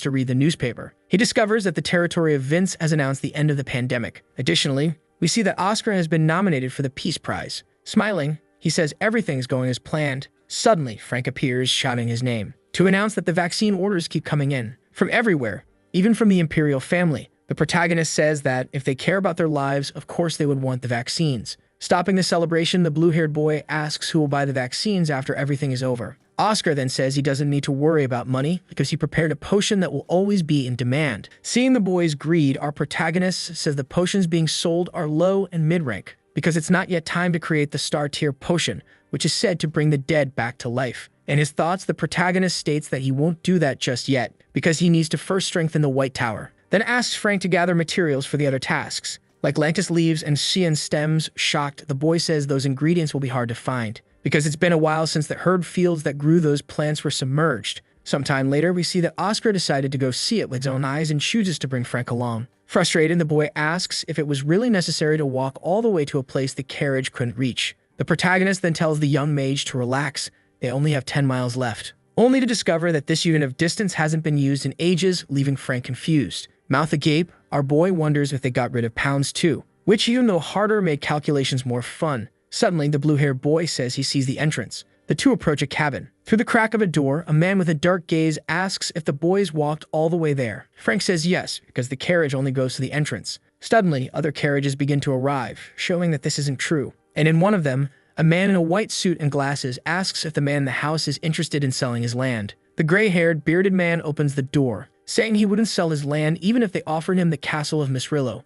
to read the newspaper. He discovers that the territory of Vince has announced the end of the pandemic. Additionally, we see that Oscar has been nominated for the Peace Prize. Smiling, he says everything's going as planned. Suddenly, Frank appears, shouting his name, to announce that the vaccine orders keep coming in. From everywhere, even from the Imperial family. The protagonist says that if they care about their lives, of course they would want the vaccines. Stopping the celebration, the blue-haired boy asks who will buy the vaccines after everything is over. Oscar then says he doesn't need to worry about money because he prepared a potion that will always be in demand. Seeing the boy's greed, our protagonist says the potions being sold are low and mid-rank because it's not yet time to create the star-tier potion, which is said to bring the dead back to life. In his thoughts, the protagonist states that he won't do that just yet because he needs to first strengthen the White Tower. Then asks Frank to gather materials for the other tasks, like lantus leaves and cyan stems. Shocked, the boy says those ingredients will be hard to find because it's been a while since the herb fields that grew those plants were submerged. Sometime later, we see that Oscar decided to go see it with his own eyes and chooses to bring Frank along. Frustrated, the boy asks if it was really necessary to walk all the way to a place the carriage couldn't reach. The protagonist then tells the young mage to relax. They only have 10 miles left, only to discover that this unit of distance hasn't been used in ages, leaving Frank confused. Mouth agape, our boy wonders if they got rid of pounds too, which, even though harder, made calculations more fun. Suddenly, the blue-haired boy says he sees the entrance. The two approach a cabin. Through the crack of a door, a man with a dark gaze asks if the boys walked all the way there. Frank says yes, because the carriage only goes to the entrance. Suddenly, other carriages begin to arrive, showing that this isn't true. And in one of them, a man in a white suit and glasses asks if the man in the house is interested in selling his land. The gray-haired, bearded man opens the door, saying he wouldn't sell his land even if they offered him the castle of Misrillo.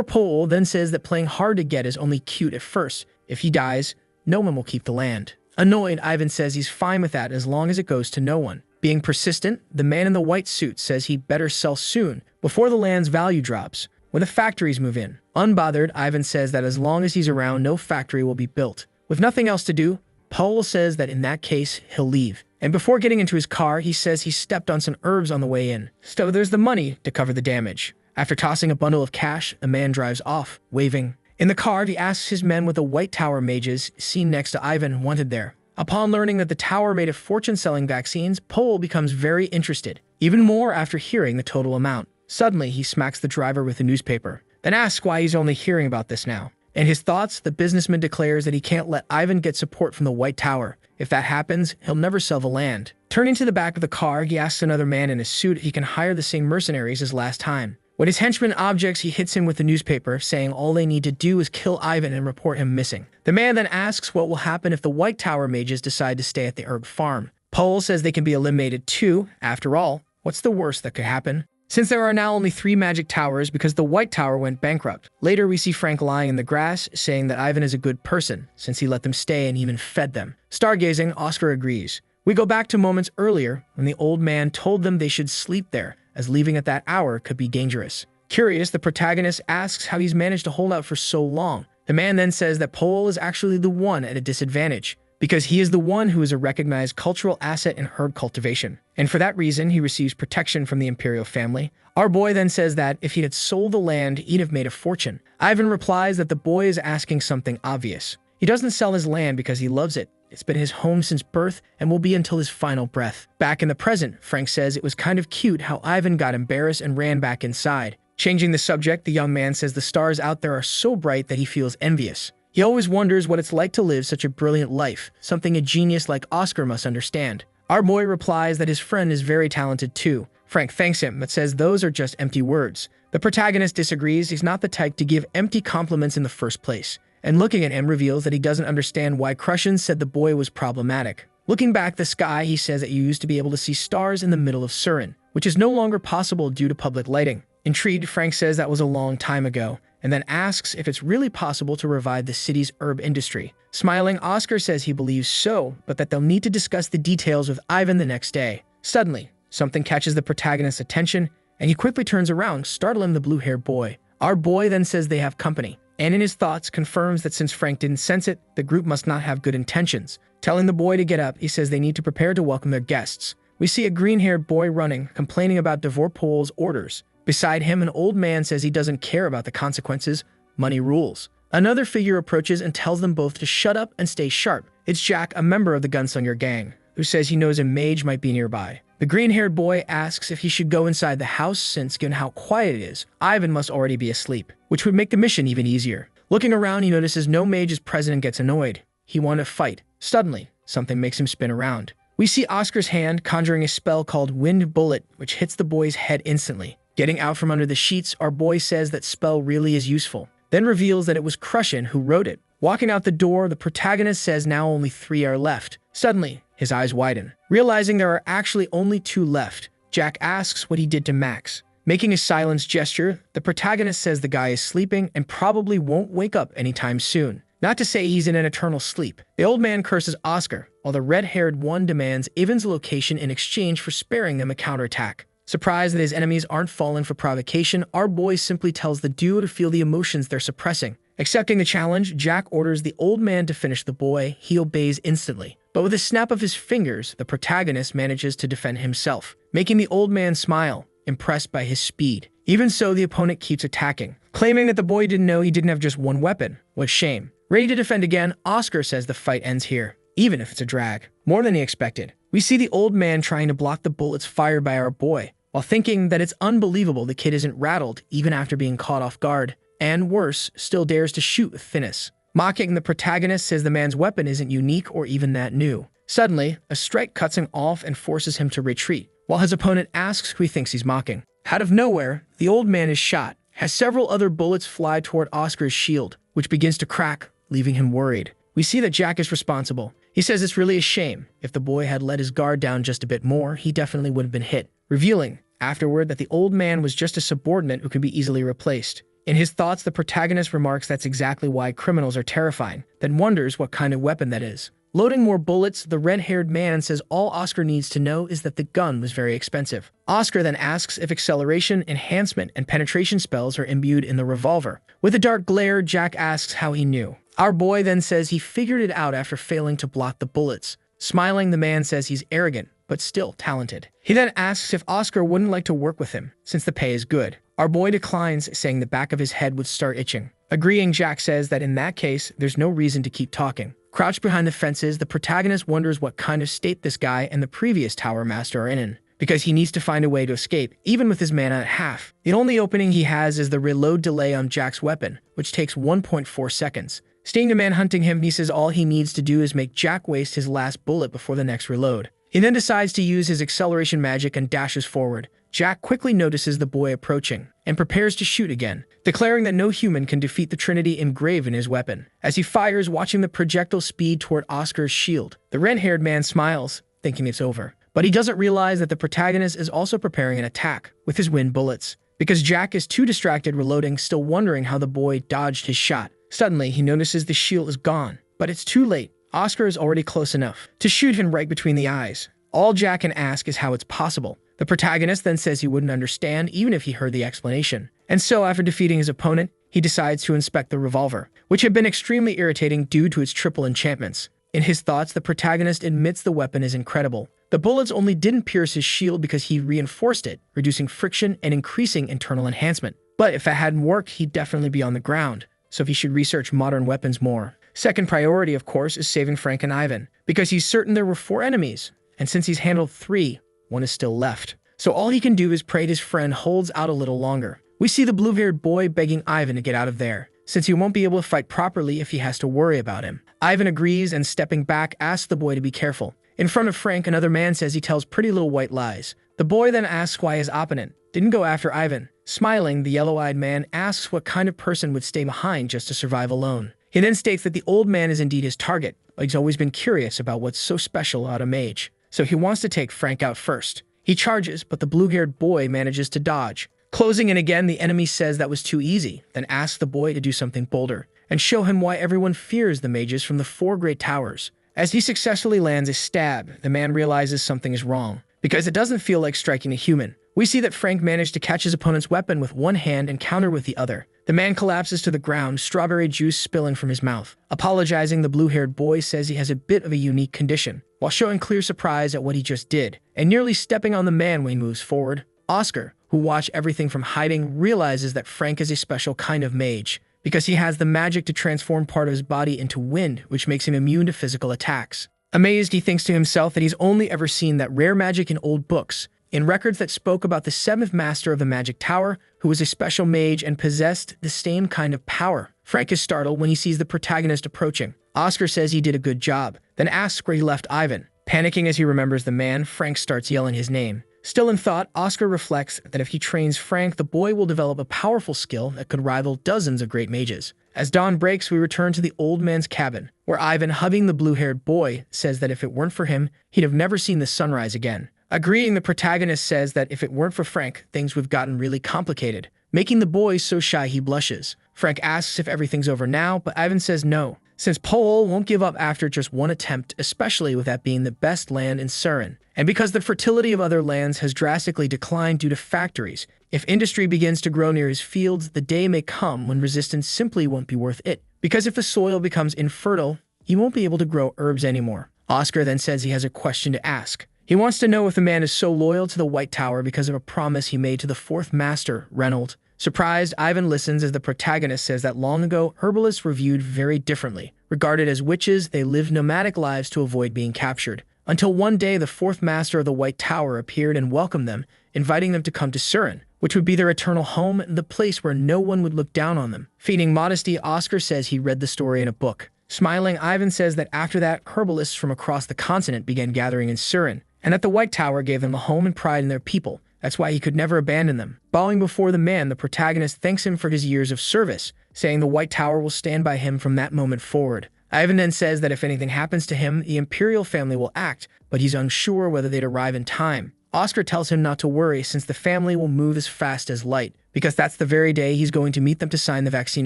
Pole then says that playing hard to get is only cute at first. If he dies, no one will keep the land. Annoyed, Ivan says he's fine with that as long as it goes to no one. Being persistent, the man in the white suit says he'd better sell soon, before the land's value drops, when the factories move in. Unbothered, Ivan says that as long as he's around, no factory will be built. With nothing else to do, Paul says that in that case, he'll leave. And before getting into his car, he says he stepped on some herbs on the way in. So there's the money to cover the damage. After tossing a bundle of cash, the man drives off, waving. In the car, he asks his men what the White Tower mages seen next to Ivan wanted there. Upon learning that the tower made a fortune selling vaccines, Paul becomes very interested, even more after hearing the total amount. Suddenly, he smacks the driver with a newspaper, then asks why he's only hearing about this now. In his thoughts, the businessman declares that he can't let Ivan get support from the White Tower. If that happens, he'll never sell the land. Turning to the back of the car, he asks another man in a suit if he can hire the same mercenaries as last time. When his henchman objects, he hits him with the newspaper, saying all they need to do is kill Ivan and report him missing. The man then asks what will happen if the White Tower mages decide to stay at the herb farm. Paul says they can be eliminated too. After all, what's the worst that could happen? Since there are now only 3 magic towers because the White Tower went bankrupt. Later, we see Frank lying in the grass, saying that Ivan is a good person, since he let them stay and even fed them. Stargazing, Oscar agrees. We go back to moments earlier, when the old man told them they should sleep there, as leaving at that hour could be dangerous. Curious, the protagonist asks how he's managed to hold out for so long. The man then says that Paul is actually the one at a disadvantage, because he is the one who is a recognized cultural asset in herb cultivation. And for that reason, he receives protection from the Imperial family. Our boy then says that if he had sold the land, he'd have made a fortune. Ivan replies that the boy is asking something obvious. He doesn't sell his land because he loves it. It's been his home since birth and will be until his final breath. Back in the present, Frank says it was kind of cute how Ivan got embarrassed and ran back inside. Changing the subject, the young man says the stars out there are so bright that he feels envious. He always wonders what it's like to live such a brilliant life, something a genius like Oscar must understand. Our boy replies that his friend is very talented too. Frank thanks him, but says those are just empty words. The protagonist disagrees. He's not the type to give empty compliments in the first place. And looking at him reveals that he doesn't understand why Crushin said the boy was problematic. Looking back the sky, he says that you used to be able to see stars in the middle of Surin, which is no longer possible due to public lighting. Intrigued, Frank says that was a long time ago, and then asks if it's really possible to revive the city's herb industry. Smiling, Oscar says he believes so, but that they'll need to discuss the details with Ivan the next day. Suddenly, something catches the protagonist's attention, and he quickly turns around, startling the blue-haired boy. Our boy then says they have company. and in his thoughts confirms that since Frank didn't sense it, the group must not have good intentions. Telling the boy to get up, he says they need to prepare to welcome their guests. We see a green-haired boy running, complaining about Dvorpol's orders. Beside him, an old man says he doesn't care about the consequences. Money rules. Another figure approaches and tells them both to shut up and stay sharp. It's Jack, a member of the Gunslinger gang, who says he knows a mage might be nearby. The green-haired boy asks if he should go inside the house since, given how quiet it is, Ivan must already be asleep, which would make the mission even easier. Looking around, he notices no mage is present and gets annoyed. He wanted to fight. Suddenly, something makes him spin around. We see Oscar's hand conjuring a spell called Wind Bullet, which hits the boy's head instantly. Getting out from under the sheets, our boy says that spell really is useful, then reveals that it was Krushin who wrote it. Walking out the door, the protagonist says now only 3 are left. Suddenly, his eyes widen. Realizing there are actually only 2 left, Jack asks what he did to Max. Making a silence gesture, the protagonist says the guy is sleeping and probably won't wake up anytime soon. Not to say he's in an eternal sleep. The old man curses Oscar, while the red-haired one demands Ivan's location in exchange for sparing them a counterattack. Surprised that his enemies aren't falling for provocation, our boy simply tells the duo to feel the emotions they're suppressing. Accepting the challenge, Jack orders the old man to finish the boy. He obeys instantly. But with a snap of his fingers, the protagonist manages to defend himself, making the old man smile, impressed by his speed. Even so, the opponent keeps attacking, claiming that the boy didn't know he didn't have just one weapon. What shame. Ready to defend again, Oscar says the fight ends here, even if it's a drag. More than he expected. We see the old man trying to block the bullets fired by our boy, while thinking that it's unbelievable the kid isn't rattled even after being caught off guard, and worse, still dares to shoot with finesse. Mocking the protagonist says the man's weapon isn't unique or even that new. Suddenly, a strike cuts him off and forces him to retreat, while his opponent asks who he thinks he's mocking. Out of nowhere, the old man is shot, as several other bullets fly toward Oscar's shield, which begins to crack, leaving him worried. We see that Jack is responsible. He says it's really a shame. If the boy had let his guard down just a bit more, he definitely would have been hit, revealing afterward that the old man was just a subordinate who could be easily replaced. In his thoughts, the protagonist remarks that's exactly why criminals are terrifying, then wonders what kind of weapon that is. Loading more bullets, the red-haired man says all Oscar needs to know is that the gun was very expensive. Oscar then asks if acceleration, enhancement, and penetration spells are imbued in the revolver. With a dark glare, Jack asks how he knew. Our boy then says he figured it out after failing to block the bullets. Smiling, the man says he's arrogant, but still talented. He then asks if Oscar wouldn't like to work with him, since the pay is good. Our boy declines, saying the back of his head would start itching. Agreeing, Jack says that in that case, there's no reason to keep talking. Crouched behind the fences, the protagonist wonders what kind of state this guy and the previous Tower Master are in, because he needs to find a way to escape, even with his mana at half. The only opening he has is the reload delay on Jack's weapon, which takes 1.4 seconds. Seeing the man hunting him, he says all he needs to do is make Jack waste his last bullet before the next reload. He then decides to use his acceleration magic and dashes forward. Jack quickly notices the boy approaching and prepares to shoot again, declaring that no human can defeat the Trinity engraved in his weapon. As he fires, watching the projectile speed toward Oscar's shield, the red-haired man smiles, thinking it's over. But he doesn't realize that the protagonist is also preparing an attack with his wind bullets, because Jack is too distracted reloading, still wondering how the boy dodged his shot. Suddenly, he notices the shield is gone, but it's too late. Oscar is already close enough to shoot him right between the eyes. All Jack can ask is how it's possible. The protagonist then says he wouldn't understand even if he heard the explanation. And so, after defeating his opponent, he decides to inspect the revolver, which had been extremely irritating due to its triple enchantments. In his thoughts, the protagonist admits the weapon is incredible. The bullets only didn't pierce his shield because he reinforced it, reducing friction and increasing internal enhancement. But if it hadn't worked, he'd definitely be on the ground, so he should research modern weapons more. Second priority, of course, is saving Frank and Ivan, because he's certain there were 4 enemies, and since he's handled 3, 1 is still left. So all he can do is pray his friend holds out a little longer. We see the blue-haired boy begging Ivan to get out of there, since he won't be able to fight properly if he has to worry about him. Ivan agrees and, stepping back, asks the boy to be careful. In front of Frank, another man says he tells pretty little white lies. The boy then asks why his opponent didn't go after Ivan. Smiling, the yellow-eyed man asks what kind of person would stay behind just to survive alone. He then states that the old man is indeed his target, but he's always been curious about what's so special about a mage, so he wants to take Frank out first. He charges, but the blue-haired boy manages to dodge. Closing in again, the enemy says that was too easy, then asks the boy to do something bolder, and show him why everyone fears the mages from the 4 great towers. As he successfully lands a stab, the man realizes something is wrong, because it doesn't feel like striking a human. We see that Frank managed to catch his opponent's weapon with one hand and counter with the other, The man collapses to the ground, strawberry juice spilling from his mouth. Apologizing, the blue-haired boy says he has a bit of a unique condition, while showing clear surprise at what he just did, and nearly stepping on the man when he moves forward. Oscar, who watched everything from hiding, realizes that Frank is a special kind of mage, because he has the magic to transform part of his body into wind, which makes him immune to physical attacks. Amazed, he thinks to himself that he's only ever seen that rare magic in old books, in records that spoke about the seventh master of the magic tower, who was a special mage and possessed the same kind of power. Frank is startled when he sees the protagonist approaching. Oscar says he did a good job, then asks where he left Ivan. Panicking as he remembers the man, Frank starts yelling his name. Still in thought, Oscar reflects that if he trains Frank, the boy will develop a powerful skill that could rival dozens of great mages. As dawn breaks, we return to the old man's cabin, where Ivan, hugging the blue-haired boy, says that if it weren't for him, he'd have never seen the sunrise again. Agreeing, the protagonist says that if it weren't for Frank, things would have gotten really complicated, making the boy so shy he blushes. Frank asks if everything's over now, but Ivan says no, since Paul won't give up after just one attempt, especially with that being the best land in Surin. And because the fertility of other lands has drastically declined due to factories, if industry begins to grow near his fields, the day may come when resistance simply won't be worth it. Because if the soil becomes infertile, he won't be able to grow herbs anymore. Oscar then says he has a question to ask. He wants to know if the man is so loyal to the White Tower because of a promise he made to the fourth master, Reynold. Surprised, Ivan listens as the protagonist says that long ago, herbalists were viewed very differently. Regarded as witches, they lived nomadic lives to avoid being captured. Until one day, the fourth master of the White Tower appeared and welcomed them, inviting them to come to Surin, which would be their eternal home and the place where no one would look down on them. Feigning modesty, Oscar says he read the story in a book. Smiling, Ivan says that after that, herbalists from across the continent began gathering in Surin, and that the White Tower gave them a home and pride in their people. That's why he could never abandon them. Bowing before the man, the protagonist thanks him for his years of service, saying the White Tower will stand by him from that moment forward. Ivan then says that if anything happens to him, the Imperial family will act, but he's unsure whether they'd arrive in time. Oscar tells him not to worry since the family will move as fast as light, because that's the very day he's going to meet them to sign the vaccine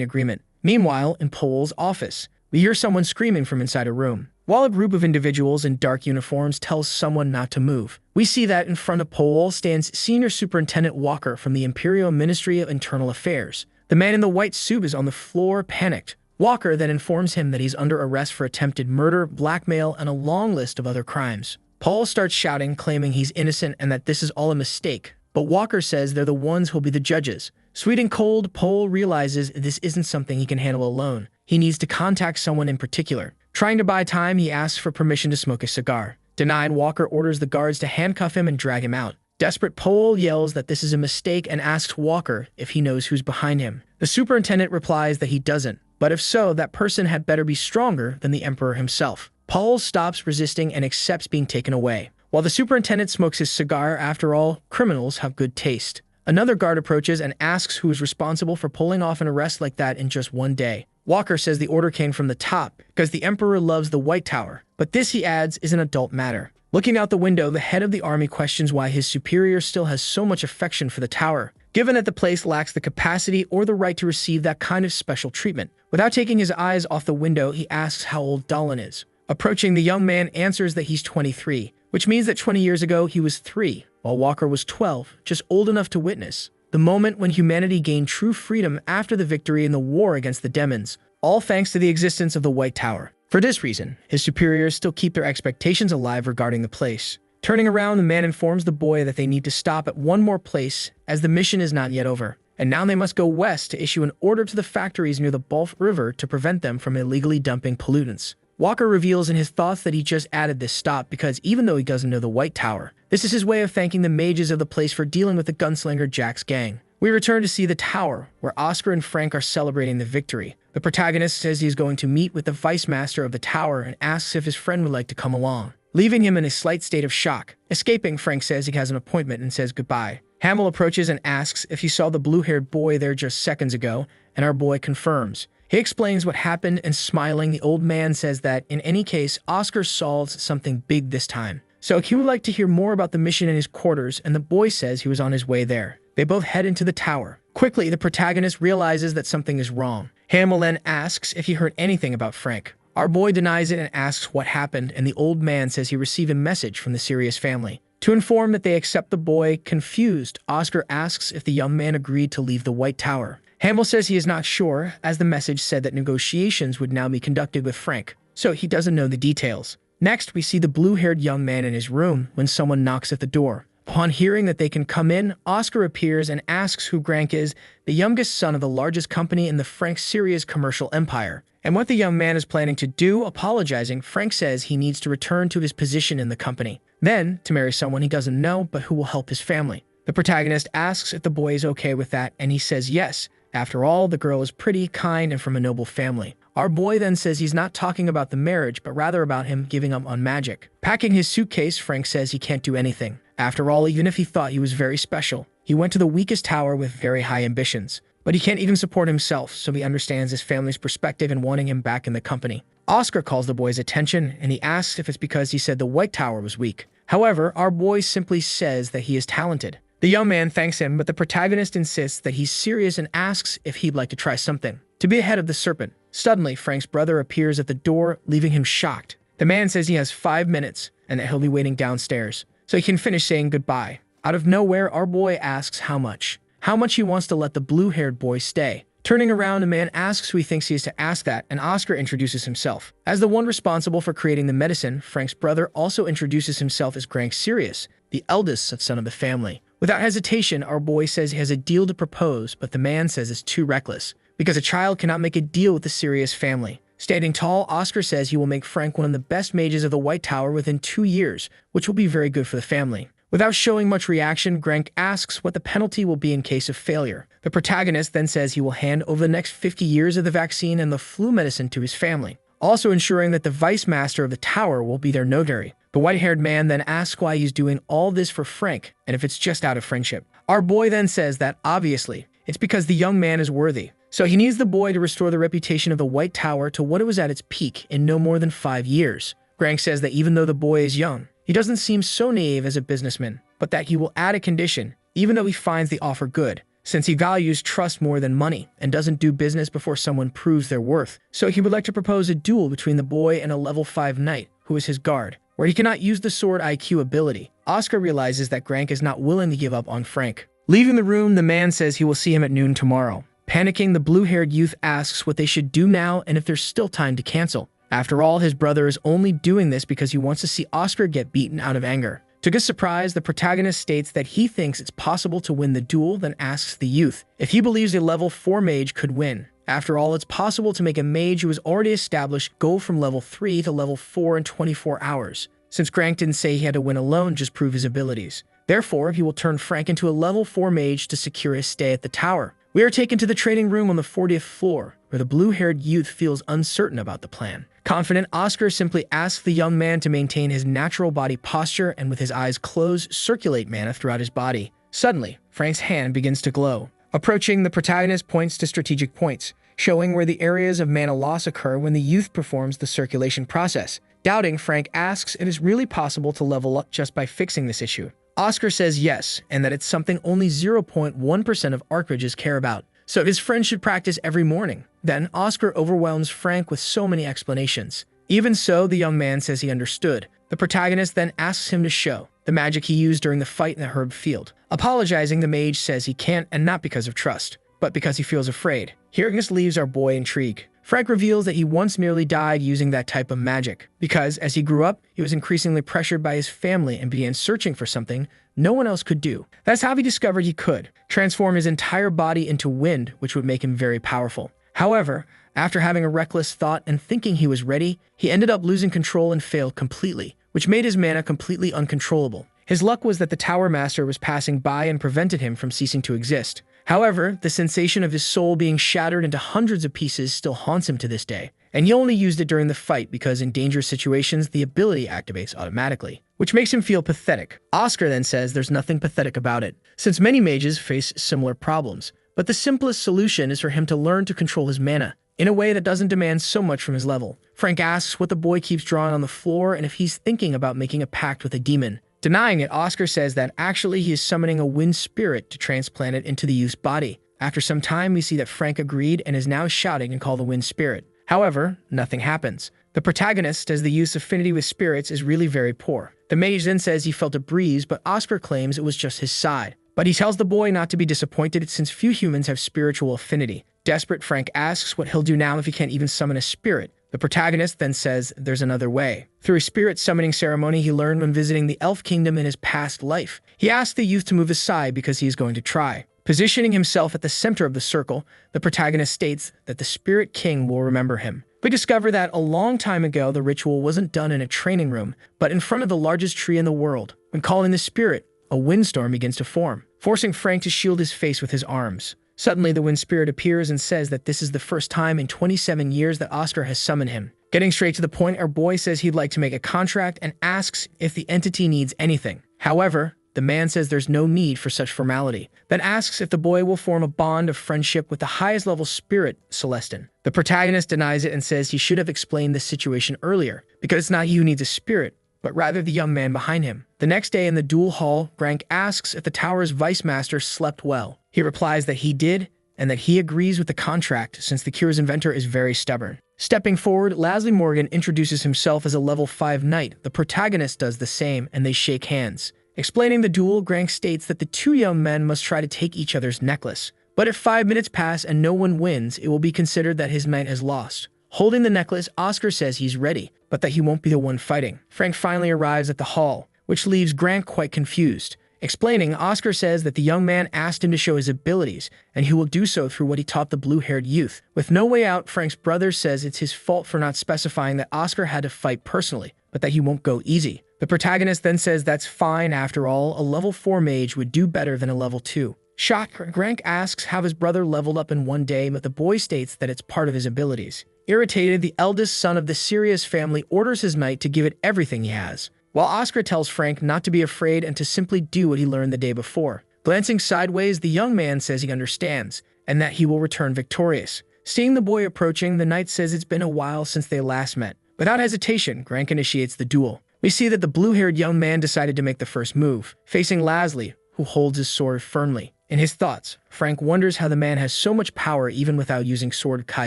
agreement. Meanwhile, in Paul's office, we hear someone screaming from inside a room. While a group of individuals in dark uniforms tells someone not to move, we see that in front of Paul stands Senior Superintendent Walker from the Imperial Ministry of Internal Affairs. The man in the white suit is on the floor, panicked. Walker then informs him that he's under arrest for attempted murder, blackmail, and a long list of other crimes. Paul starts shouting, claiming he's innocent and that this is all a mistake, but Walker says they're the ones who'll be the judges. Sweet and cold, Paul realizes this isn't something he can handle alone. He needs to contact someone in particular. Trying to buy time, he asks for permission to smoke a cigar. Denied, Walker orders the guards to handcuff him and drag him out. Desperate, Paul yells that this is a mistake and asks Walker if he knows who's behind him. The superintendent replies that he doesn't, but if so, that person had better be stronger than the Emperor himself. Paul stops resisting and accepts being taken away. While the superintendent smokes his cigar, after all, criminals have good taste. Another guard approaches and asks who is responsible for pulling off an arrest like that in just one day. Walker says the order came from the top because the Emperor loves the White Tower, but this, he adds, is an adult matter. Looking out the window, the head of the army questions why his superior still has so much affection for the tower, given that the place lacks the capacity or the right to receive that kind of special treatment. Without taking his eyes off the window, he asks how old Dahlin is. Approaching, the young man answers that he's 23, which means that 20 years ago he was 3, while Walker was 12, just old enough to witness the moment when humanity gained true freedom after the victory in the war against the demons, all thanks to the existence of the White Tower. For this reason, his superiors still keep their expectations alive regarding the place. Turning around, the man informs the boy that they need to stop at one more place as the mission is not yet over, and now they must go west to issue an order to the factories near the Balf River to prevent them from illegally dumping pollutants. Walker reveals in his thoughts that he just added this stop because even though he doesn't know the White Tower, this is his way of thanking the mages of the place for dealing with the gunslinger Jack's gang. We return to see the tower, where Oscar and Frank are celebrating the victory. The protagonist says he's going to meet with the vice master of the tower and asks if his friend would like to come along, leaving him in a slight state of shock. Escaping, Frank says he has an appointment and says goodbye. Hamill approaches and asks if he saw the blue-haired boy there just seconds ago, and our boy confirms. He explains what happened, and smiling, the old man says that, in any case, Oscar solves something big this time. So he would like to hear more about the mission in his quarters, and the boy says he was on his way there. They both head into the tower. Quickly, the protagonist realizes that something is wrong. Hamill then asks if he heard anything about Frank. Our boy denies it and asks what happened, and the old man says he received a message from the Sirius family to inform that they accept the boy. Confused, Oscar asks if the young man agreed to leave the White Tower. Hamill says he is not sure, as the message said that negotiations would now be conducted with Frank, so he doesn't know the details. Next, we see the blue-haired young man in his room when someone knocks at the door. Upon hearing that they can come in, Oscar appears and asks who Grank is, the youngest son of the largest company in the Frank Syria's commercial empire, and what the young man is planning to do. Apologizing, Frank says he needs to return to his position in the company, then to marry someone he doesn't know but who will help his family. The protagonist asks if the boy is okay with that, and he says yes. After all, the girl is pretty, kind, and from a noble family. Our boy then says he's not talking about the marriage, but rather about him giving up on magic. Packing his suitcase, Frank says he can't do anything. After all, even if he thought he was very special, he went to the weakest tower with very high ambitions. But he can't even support himself, so he understands his family's perspective in wanting him back in the company. Oscar calls the boy's attention, and he asks if it's because he said the White Tower was weak. However, our boy simply says that he is talented. The young man thanks him, but the protagonist insists that he's serious and asks if he'd like to try something. To be ahead of the serpent. Suddenly, Frank's brother appears at the door, leaving him shocked. The man says he has 5 minutes, and that he'll be waiting downstairs, so he can finish saying goodbye. Out of nowhere, our boy asks how much. How much he wants to let the blue-haired boy stay. Turning around, the man asks who he thinks he is to ask that, and Oscar introduces himself. As the one responsible for creating the medicine, Frank's brother also introduces himself as Grank Sirius, the eldest son of the family. Without hesitation, our boy says he has a deal to propose, but the man says it's too reckless, because a child cannot make a deal with the Sirius family. Standing tall, Oscar says he will make Frank one of the best mages of the White Tower within 2 years, which will be very good for the family. Without showing much reaction, Grank asks what the penalty will be in case of failure. The protagonist then says he will hand over the next 50 years of the vaccine and the flu medicine to his family, also ensuring that the vice master of the tower will be their notary. The white-haired man then asks why he's doing all this for Frank, and if it's just out of friendship. Our boy then says that, obviously, it's because the young man is worthy. So he needs the boy to restore the reputation of the White Tower to what it was at its peak in no more than 5 years. Grank says that even though the boy is young, he doesn't seem so naive as a businessman, but that he will add a condition, even though he finds the offer good, since he values trust more than money and doesn't do business before someone proves their worth. So he would like to propose a duel between the boy and a level 5 knight, who is his guard, where he cannot use the sword IQ ability. Oscar realizes that Grank is not willing to give up on Frank. Leaving the room, the man says he will see him at noon tomorrow. Panicking, the blue-haired youth asks what they should do now and if there's still time to cancel. After all, his brother is only doing this because he wants to see Oscar get beaten out of anger. To his surprise, the protagonist states that he thinks it's possible to win the duel, then asks the youth if he believes a level 4 mage could win. After all, it's possible to make a mage who is already established go from level 3 to level 4 in 24 hours. Since Grank didn't say he had to win alone, just prove his abilities. Therefore, he will turn Frank into a level 4 mage to secure his stay at the tower. We are taken to the training room on the 40th floor, where the blue-haired youth feels uncertain about the plan. Confident, Oscar simply asks the young man to maintain his natural body posture and with his eyes closed, circulate mana throughout his body. Suddenly, Frank's hand begins to glow. Approaching, the protagonist points to strategic points, showing where the areas of mana loss occur when the youth performs the circulation process. Doubting, Frank asks if it's really possible to level up just by fixing this issue. Oscar says yes, and that it's something only 0.1% of Archmages care about, so his friend should practice every morning. Then, Oscar overwhelms Frank with so many explanations. Even so, the young man says he understood. The protagonist then asks him to show the magic he used during the fight in the herb field. Apologizing, the mage says he can't, and not because of trust, but because he feels afraid. Hearing this leaves our boy intrigued. Frank reveals that he once nearly died using that type of magic, because as he grew up, he was increasingly pressured by his family and began searching for something no one else could do. That's how he discovered he could transform his entire body into wind, which would make him very powerful. However, after having a reckless thought and thinking he was ready, he ended up losing control and failed completely, which made his mana completely uncontrollable. His luck was that the Tower Master was passing by and prevented him from ceasing to exist. However, the sensation of his soul being shattered into hundreds of pieces still haunts him to this day, and he only used it during the fight because in dangerous situations the ability activates automatically, which makes him feel pathetic. Oscar then says there's nothing pathetic about it, since many mages face similar problems, but the simplest solution is for him to learn to control his mana in a way that doesn't demand so much from his level. Frank asks what the boy keeps drawing on the floor and if he's thinking about making a pact with a demon. Denying it, Oscar says that actually he is summoning a wind spirit to transplant it into the youth's body. After some time, we see that Frank agreed and is now shouting and call the wind spirit. However, nothing happens. The protagonist says the youth's affinity with spirits is really very poor. The mage then says he felt a breeze, but Oscar claims it was just his side. But he tells the boy not to be disappointed since few humans have spiritual affinity. Desperate, Frank asks what he'll do now if he can't even summon a spirit. The protagonist then says there's another way. Through a spirit summoning ceremony he learned when visiting the elf kingdom in his past life. He asks the youth to move aside because he is going to try. Positioning himself at the center of the circle, the protagonist states that the Spirit King will remember him. We discover that a long time ago the ritual wasn't done in a training room, but in front of the largest tree in the world. When calling the spirit, a windstorm begins to form, forcing Frank to shield his face with his arms. Suddenly, the wind spirit appears and says that this is the first time in 27 years that Oscar has summoned him. Getting straight to the point, our boy says he'd like to make a contract and asks if the entity needs anything. However, the man says there's no need for such formality, then asks if the boy will form a bond of friendship with the highest level spirit, Celestin. The protagonist denies it and says he should have explained this situation earlier, because it's not he who needs a spirit, but rather the young man behind him. The next day in the duel hall, Frank asks if the tower's vice master slept well. He replies that he did, and that he agrees with the contract since the cure's inventor is very stubborn. Stepping forward, Leslie Morgan introduces himself as a level 5 knight. The protagonist does the same, and they shake hands. Explaining the duel, Grank states that the two young men must try to take each other's necklace. But if 5 minutes pass and no one wins, it will be considered that his knight has lost. Holding the necklace, Oscar says he's ready, but that he won't be the one fighting. Frank finally arrives at the hall, which leaves Grant quite confused. Explaining, Oscar says that the young man asked him to show his abilities, and he will do so through what he taught the blue-haired youth. With no way out, Frank's brother says it's his fault for not specifying that Oscar had to fight personally, but that he won't go easy. The protagonist then says that's fine, after all, a level 4 mage would do better than a level 2. Shocked, Grank asks how his brother leveled up in one day, but the boy states that it's part of his abilities. Irritated, the eldest son of the Sirius family orders his knight to give it everything he has, while Oscar tells Frank not to be afraid and to simply do what he learned the day before. Glancing sideways, the young man says he understands, and that he will return victorious. Seeing the boy approaching, the knight says it's been a while since they last met. Without hesitation, Grank initiates the duel. We see that the blue-haired young man decided to make the first move, facing Leslie, who holds his sword firmly. In his thoughts, Frank wonders how the man has so much power even without using sword Kai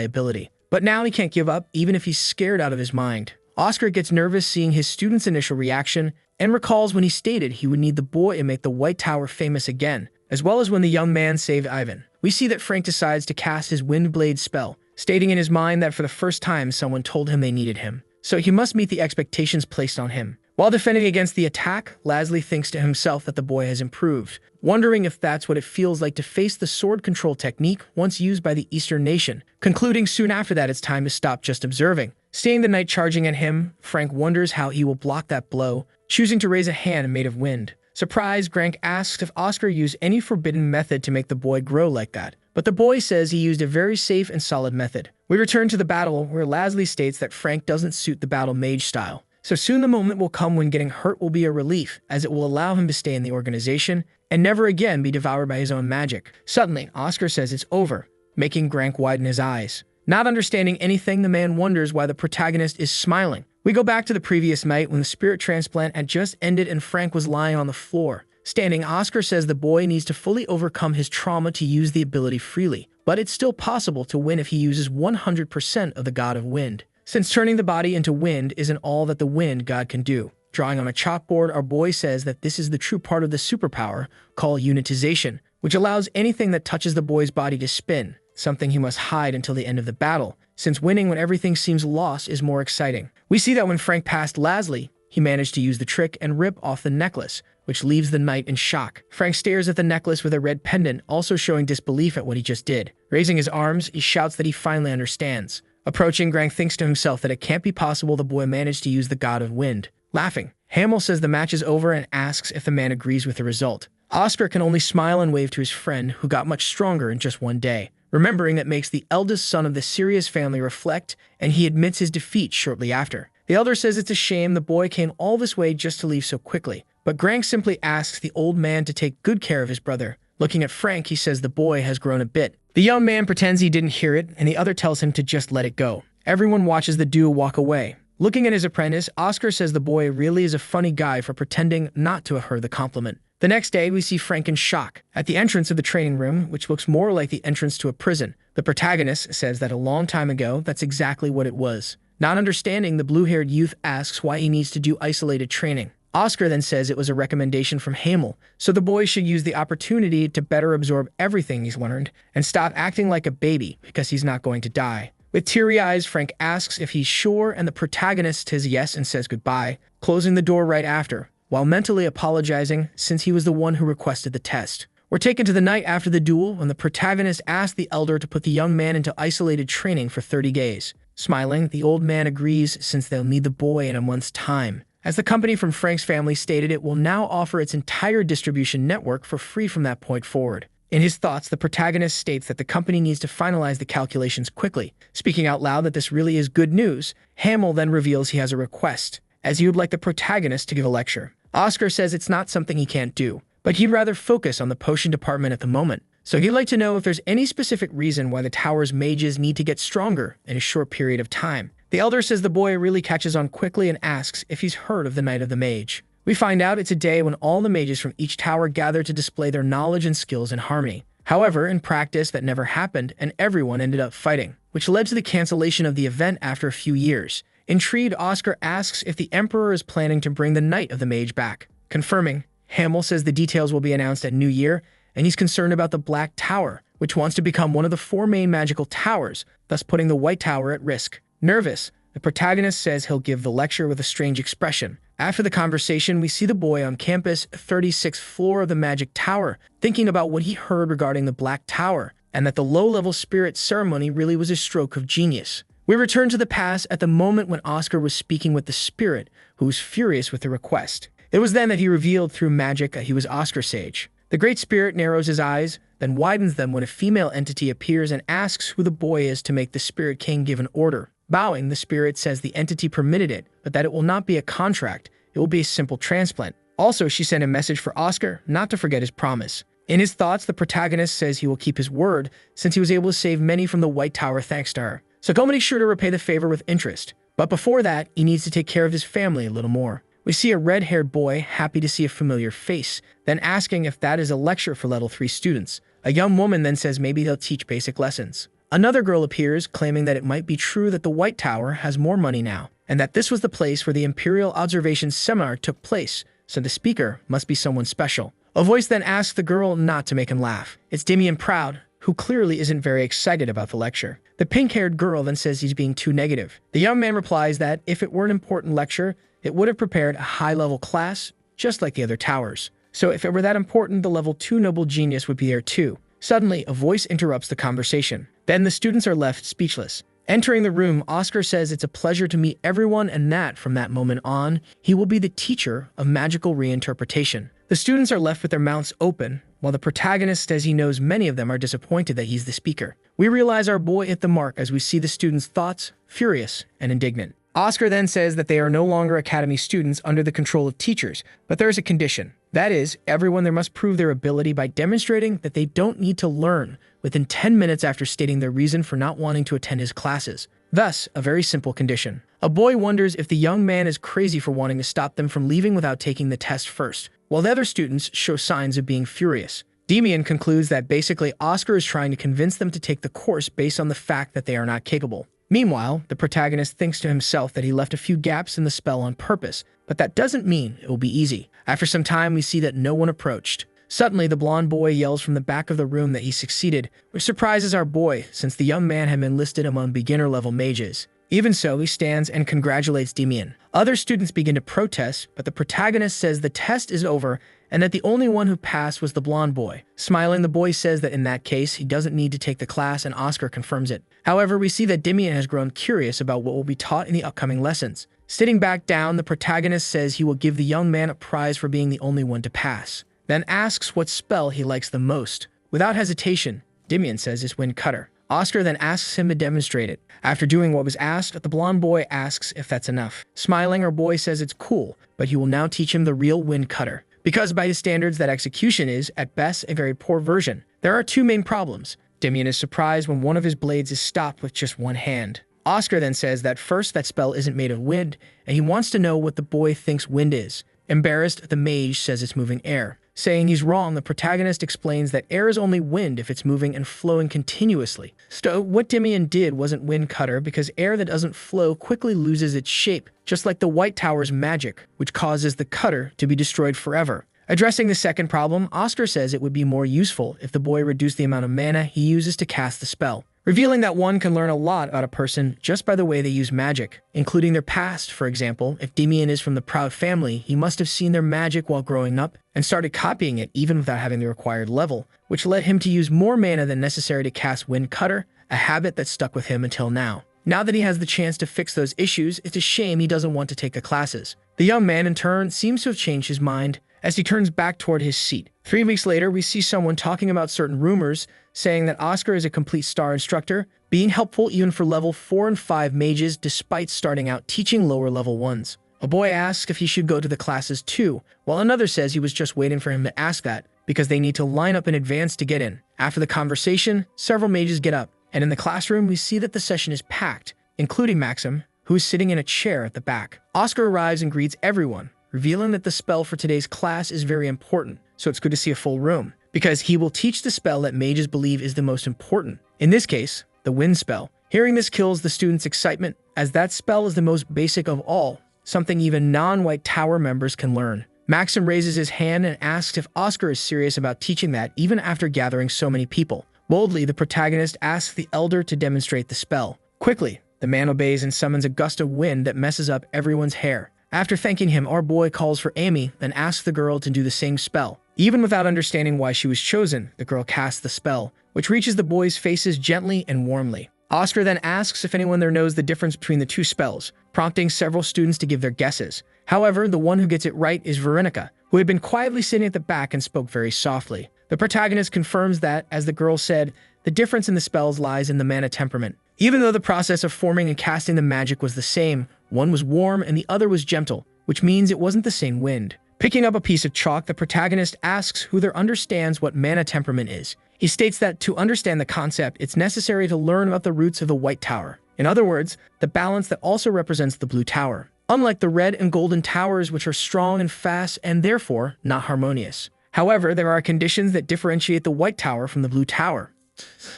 ability. But now he can't give up, even if he's scared out of his mind. Oscar gets nervous seeing his student's initial reaction, and recalls when he stated he would need the boy to make the White Tower famous again, as well as when the young man saved Ivan. We see that Frank decides to cast his Windblade spell, stating in his mind that for the first time someone told him they needed him, so he must meet the expectations placed on him. While defending against the attack, Leslie thinks to himself that the boy has improved, wondering if that's what it feels like to face the sword control technique once used by the Eastern nation, concluding soon after that it's time to stop just observing. Seeing the knight charging at him, Frank wonders how he will block that blow, choosing to raise a hand made of wind. Surprised, Grank asks if Oscar used any forbidden method to make the boy grow like that, but the boy says he used a very safe and solid method. We return to the battle, where Leslie states that Frank doesn't suit the battle mage style. So soon the moment will come when getting hurt will be a relief, as it will allow him to stay in the organization and never again be devoured by his own magic. Suddenly, Oscar says it's over, making Grank widen his eyes. Not understanding anything, the man wonders why the protagonist is smiling. We go back to the previous night when the spirit transplant had just ended and Frank was lying on the floor. Standing, Oscar says the boy needs to fully overcome his trauma to use the ability freely, but it's still possible to win if he uses 100% of the God of Wind, since turning the body into wind isn't all that the wind god can do. Drawing on a chalkboard, our boy says that this is the true part of the superpower, called unitization, which allows anything that touches the boy's body to spin, something he must hide until the end of the battle, since winning when everything seems lost is more exciting. We see that when Frank passed Leslie, he managed to use the trick and rip off the necklace, which leaves the knight in shock. Frank stares at the necklace with a red pendant, also showing disbelief at what he just did. Raising his arms, he shouts that he finally understands. Approaching, Grank thinks to himself that it can't be possible the boy managed to use the God of Wind. Laughing, Hamill says the match is over and asks if the man agrees with the result. Oscar can only smile and wave to his friend, who got much stronger in just one day. Remembering that makes the eldest son of the Sirius family reflect, and he admits his defeat shortly after. The elder says it's a shame the boy came all this way just to leave so quickly, but Grank simply asks the old man to take good care of his brother. Looking at Frank, he says the boy has grown a bit. The young man pretends he didn't hear it, and the other tells him to just let it go. Everyone watches the duo walk away. Looking at his apprentice, Oscar says the boy really is a funny guy for pretending not to have heard the compliment. The next day, we see Frank in shock. At the entrance of the training room, which looks more like the entrance to a prison, the protagonist says that a long time ago, that's exactly what it was. Not understanding, the blue-haired youth asks why he needs to do isolated training. Oscar then says it was a recommendation from Hamel, so the boy should use the opportunity to better absorb everything he's learned and stop acting like a baby because he's not going to die. With teary eyes, Frank asks if he's sure, and the protagonist says yes and says goodbye, closing the door right after, while mentally apologizing since he was the one who requested the test. We're taken to the night after the duel when the protagonist asks the elder to put the young man into isolated training for 30 days. Smiling, the old man agrees since they'll need the boy in a month's time. As the company from Frank's family stated, it will now offer its entire distribution network for free from that point forward. In his thoughts, the protagonist states that the company needs to finalize the calculations quickly. Speaking out loud that this really is good news, Hamel then reveals he has a request, as he would like the protagonist to give a lecture. Oscar says it's not something he can't do, but he'd rather focus on the potion department at the moment. So he'd like to know if there's any specific reason why the tower's mages need to get stronger in a short period of time. The elder says the boy really catches on quickly and asks if he's heard of the Night of the Mage. We find out it's a day when all the mages from each tower gather to display their knowledge and skills in harmony. However, in practice, that never happened, and everyone ended up fighting, which led to the cancellation of the event after a few years. Intrigued, Oscar asks if the Emperor is planning to bring the Night of the Mage back. Confirming, Hamel says the details will be announced at New Year, and he's concerned about the Black Tower, which wants to become one of the 4 main magical towers, thus putting the White Tower at risk. Nervous, the protagonist says he'll give the lecture with a strange expression. After the conversation, we see the boy on campus, 36th floor of the Magic Tower, thinking about what he heard regarding the Black Tower, and that the low-level spirit ceremony really was a stroke of genius. We return to the past at the moment when Oscar was speaking with the spirit, who was furious with the request. It was then that he revealed through magic he was Oscar Sage. The Great Spirit narrows his eyes, then widens them when a female entity appears and asks who the boy is to make the Spirit King give an order. Bowing, the spirit says the entity permitted it, but that it will not be a contract, it will be a simple transplant. Also, she sent a message for Oscar not to forget his promise. In his thoughts, the protagonist says he will keep his word, since he was able to save many from the White Tower thanks to her. So go make sure to repay the favor with interest. But before that, he needs to take care of his family a little more. We see a red-haired boy, happy to see a familiar face, then asking if that is a lecture for level 3 students. A young woman then says maybe they'll teach basic lessons. Another girl appears, claiming that it might be true that the White Tower has more money now, and that this was the place where the Imperial Observation Seminar took place, so the speaker must be someone special. A voice then asks the girl not to make him laugh. It's Damian Proud, who clearly isn't very excited about the lecture. The pink-haired girl then says he's being too negative. The young man replies that if it were an important lecture, it would have prepared a high-level class, just like the other towers. So if it were that important, the level 2 noble genius would be there too. Suddenly, a voice interrupts the conversation. Then the students are left speechless. Entering the room, Oscar says it's a pleasure to meet everyone and that, from that moment on, he will be the teacher of magical reinterpretation. The students are left with their mouths open, while the protagonist says he knows many of them are disappointed that he's the speaker. We realize our boy hit the mark as we see the students' thoughts, furious and indignant. Oscar then says that they are no longer academy students under the control of teachers, but there is a condition. That is, everyone there must prove their ability by demonstrating that they don't need to learn within 10 minutes after stating their reason for not wanting to attend his classes. Thus, a very simple condition. A boy wonders if the young man is crazy for wanting to stop them from leaving without taking the test first, while the other students show signs of being furious. Damian concludes that basically Oscar is trying to convince them to take the course based on the fact that they are not capable. Meanwhile, the protagonist thinks to himself that he left a few gaps in the spell on purpose, but that doesn't mean it will be easy. After some time, we see that no one approached. Suddenly, the blonde boy yells from the back of the room that he succeeded, which surprises our boy since the young man had been listed among beginner-level mages. Even so, he stands and congratulates Damian. Other students begin to protest, but the protagonist says the test is over and that the only one who passed was the blonde boy. Smiling, the boy says that in that case, he doesn't need to take the class, and Oscar confirms it. However, we see that Damian has grown curious about what will be taught in the upcoming lessons. Sitting back down, the protagonist says he will give the young man a prize for being the only one to pass, then asks what spell he likes the most. Without hesitation, Damian says it's Wind Cutter. Oscar then asks him to demonstrate it. After doing what was asked, the blonde boy asks if that's enough. Smiling, our boy says it's cool, but he will now teach him the real Wind Cutter, because by his standards that execution is, at best, a very poor version. There are two main problems. Damian is surprised when one of his blades is stopped with just one hand. Oscar then says that first, that spell isn't made of wind, and he wants to know what the boy thinks wind is. Embarrassed, the mage says it's moving air. Saying he's wrong, the protagonist explains that air is only wind if it's moving and flowing continuously. So what Demian did wasn't wind cutter, because air that doesn't flow quickly loses its shape, just like the White Tower's magic, which causes the cutter to be destroyed forever. Addressing the second problem, Oscar says it would be more useful if the boy reduced the amount of mana he uses to cast the spell, revealing that one can learn a lot about a person just by the way they use magic, including their past. For example, if Demian is from the proud family, he must have seen their magic while growing up and started copying it even without having the required level, which led him to use more mana than necessary to cast Wind Cutter, a habit that stuck with him until now. Now that he has the chance to fix those issues, it's a shame he doesn't want to take the classes. The young man, in turn, seems to have changed his mind as he turns back toward his seat. 3 weeks later, we see someone talking about certain rumors, saying that Oscar is a complete star instructor, being helpful even for level 4 and 5 mages despite starting out teaching lower level ones. A boy asks if he should go to the classes too, while another says he was just waiting for him to ask that, because they need to line up in advance to get in. After the conversation, several mages get up, and in the classroom we see that the session is packed, including Maxim, who is sitting in a chair at the back. Oscar arrives and greets everyone, revealing that the spell for today's class is very important, so it's good to see a full room, because he will teach the spell that mages believe is the most important. In this case, the wind spell. Hearing this kills the students' excitement, as that spell is the most basic of all, something even non-White Tower members can learn. Maxim raises his hand and asks if Oscar is serious about teaching that even after gathering so many people. Boldly, the protagonist asks the elder to demonstrate the spell. Quickly, the man obeys and summons a gust of wind that messes up everyone's hair. After thanking him, our boy calls for Amy, then asks the girl to do the same spell. Even without understanding why she was chosen, the girl casts the spell, which reaches the boys' faces gently and warmly. Oscar then asks if anyone there knows the difference between the two spells, prompting several students to give their guesses. However, the one who gets it right is Veronica, who had been quietly sitting at the back and spoke very softly. The protagonist confirms that, as the girl said, the difference in the spells lies in the mana temperament. Even though the process of forming and casting the magic was the same, one was warm and the other was gentle, which means it wasn't the same wind. Picking up a piece of chalk, the protagonist asks who there understands what mana temperament is. He states that to understand the concept, it's necessary to learn about the roots of the White Tower. In other words, the balance that also represents the Blue Tower. Unlike the Red and Golden Towers, which are strong and fast and therefore not harmonious. However, there are conditions that differentiate the White Tower from the Blue Tower,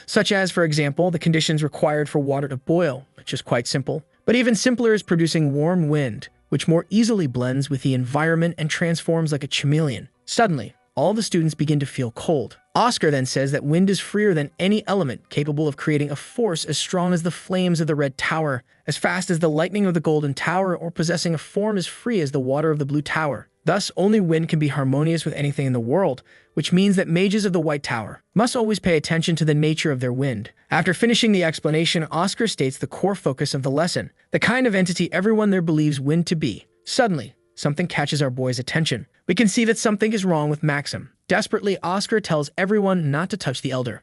such as, for example, the conditions required for water to boil, which is quite simple. But even simpler is producing warm wind, which more easily blends with the environment and transforms like a chameleon. Suddenly, all the students begin to feel cold. Oscar then says that wind is freer than any element, capable of creating a force as strong as the flames of the Red Tower, as fast as the lightning of the Golden Tower, or possessing a form as free as the water of the Blue Tower. Thus, only wind can be harmonious with anything in the world, which means that mages of the White Tower must always pay attention to the nature of their wind. After finishing the explanation, Oscar states the core focus of the lesson, the kind of entity everyone there believes wind to be. Suddenly, something catches our boy's attention. We can see that something is wrong with Maxim. Desperately, Oscar tells everyone not to touch the elder.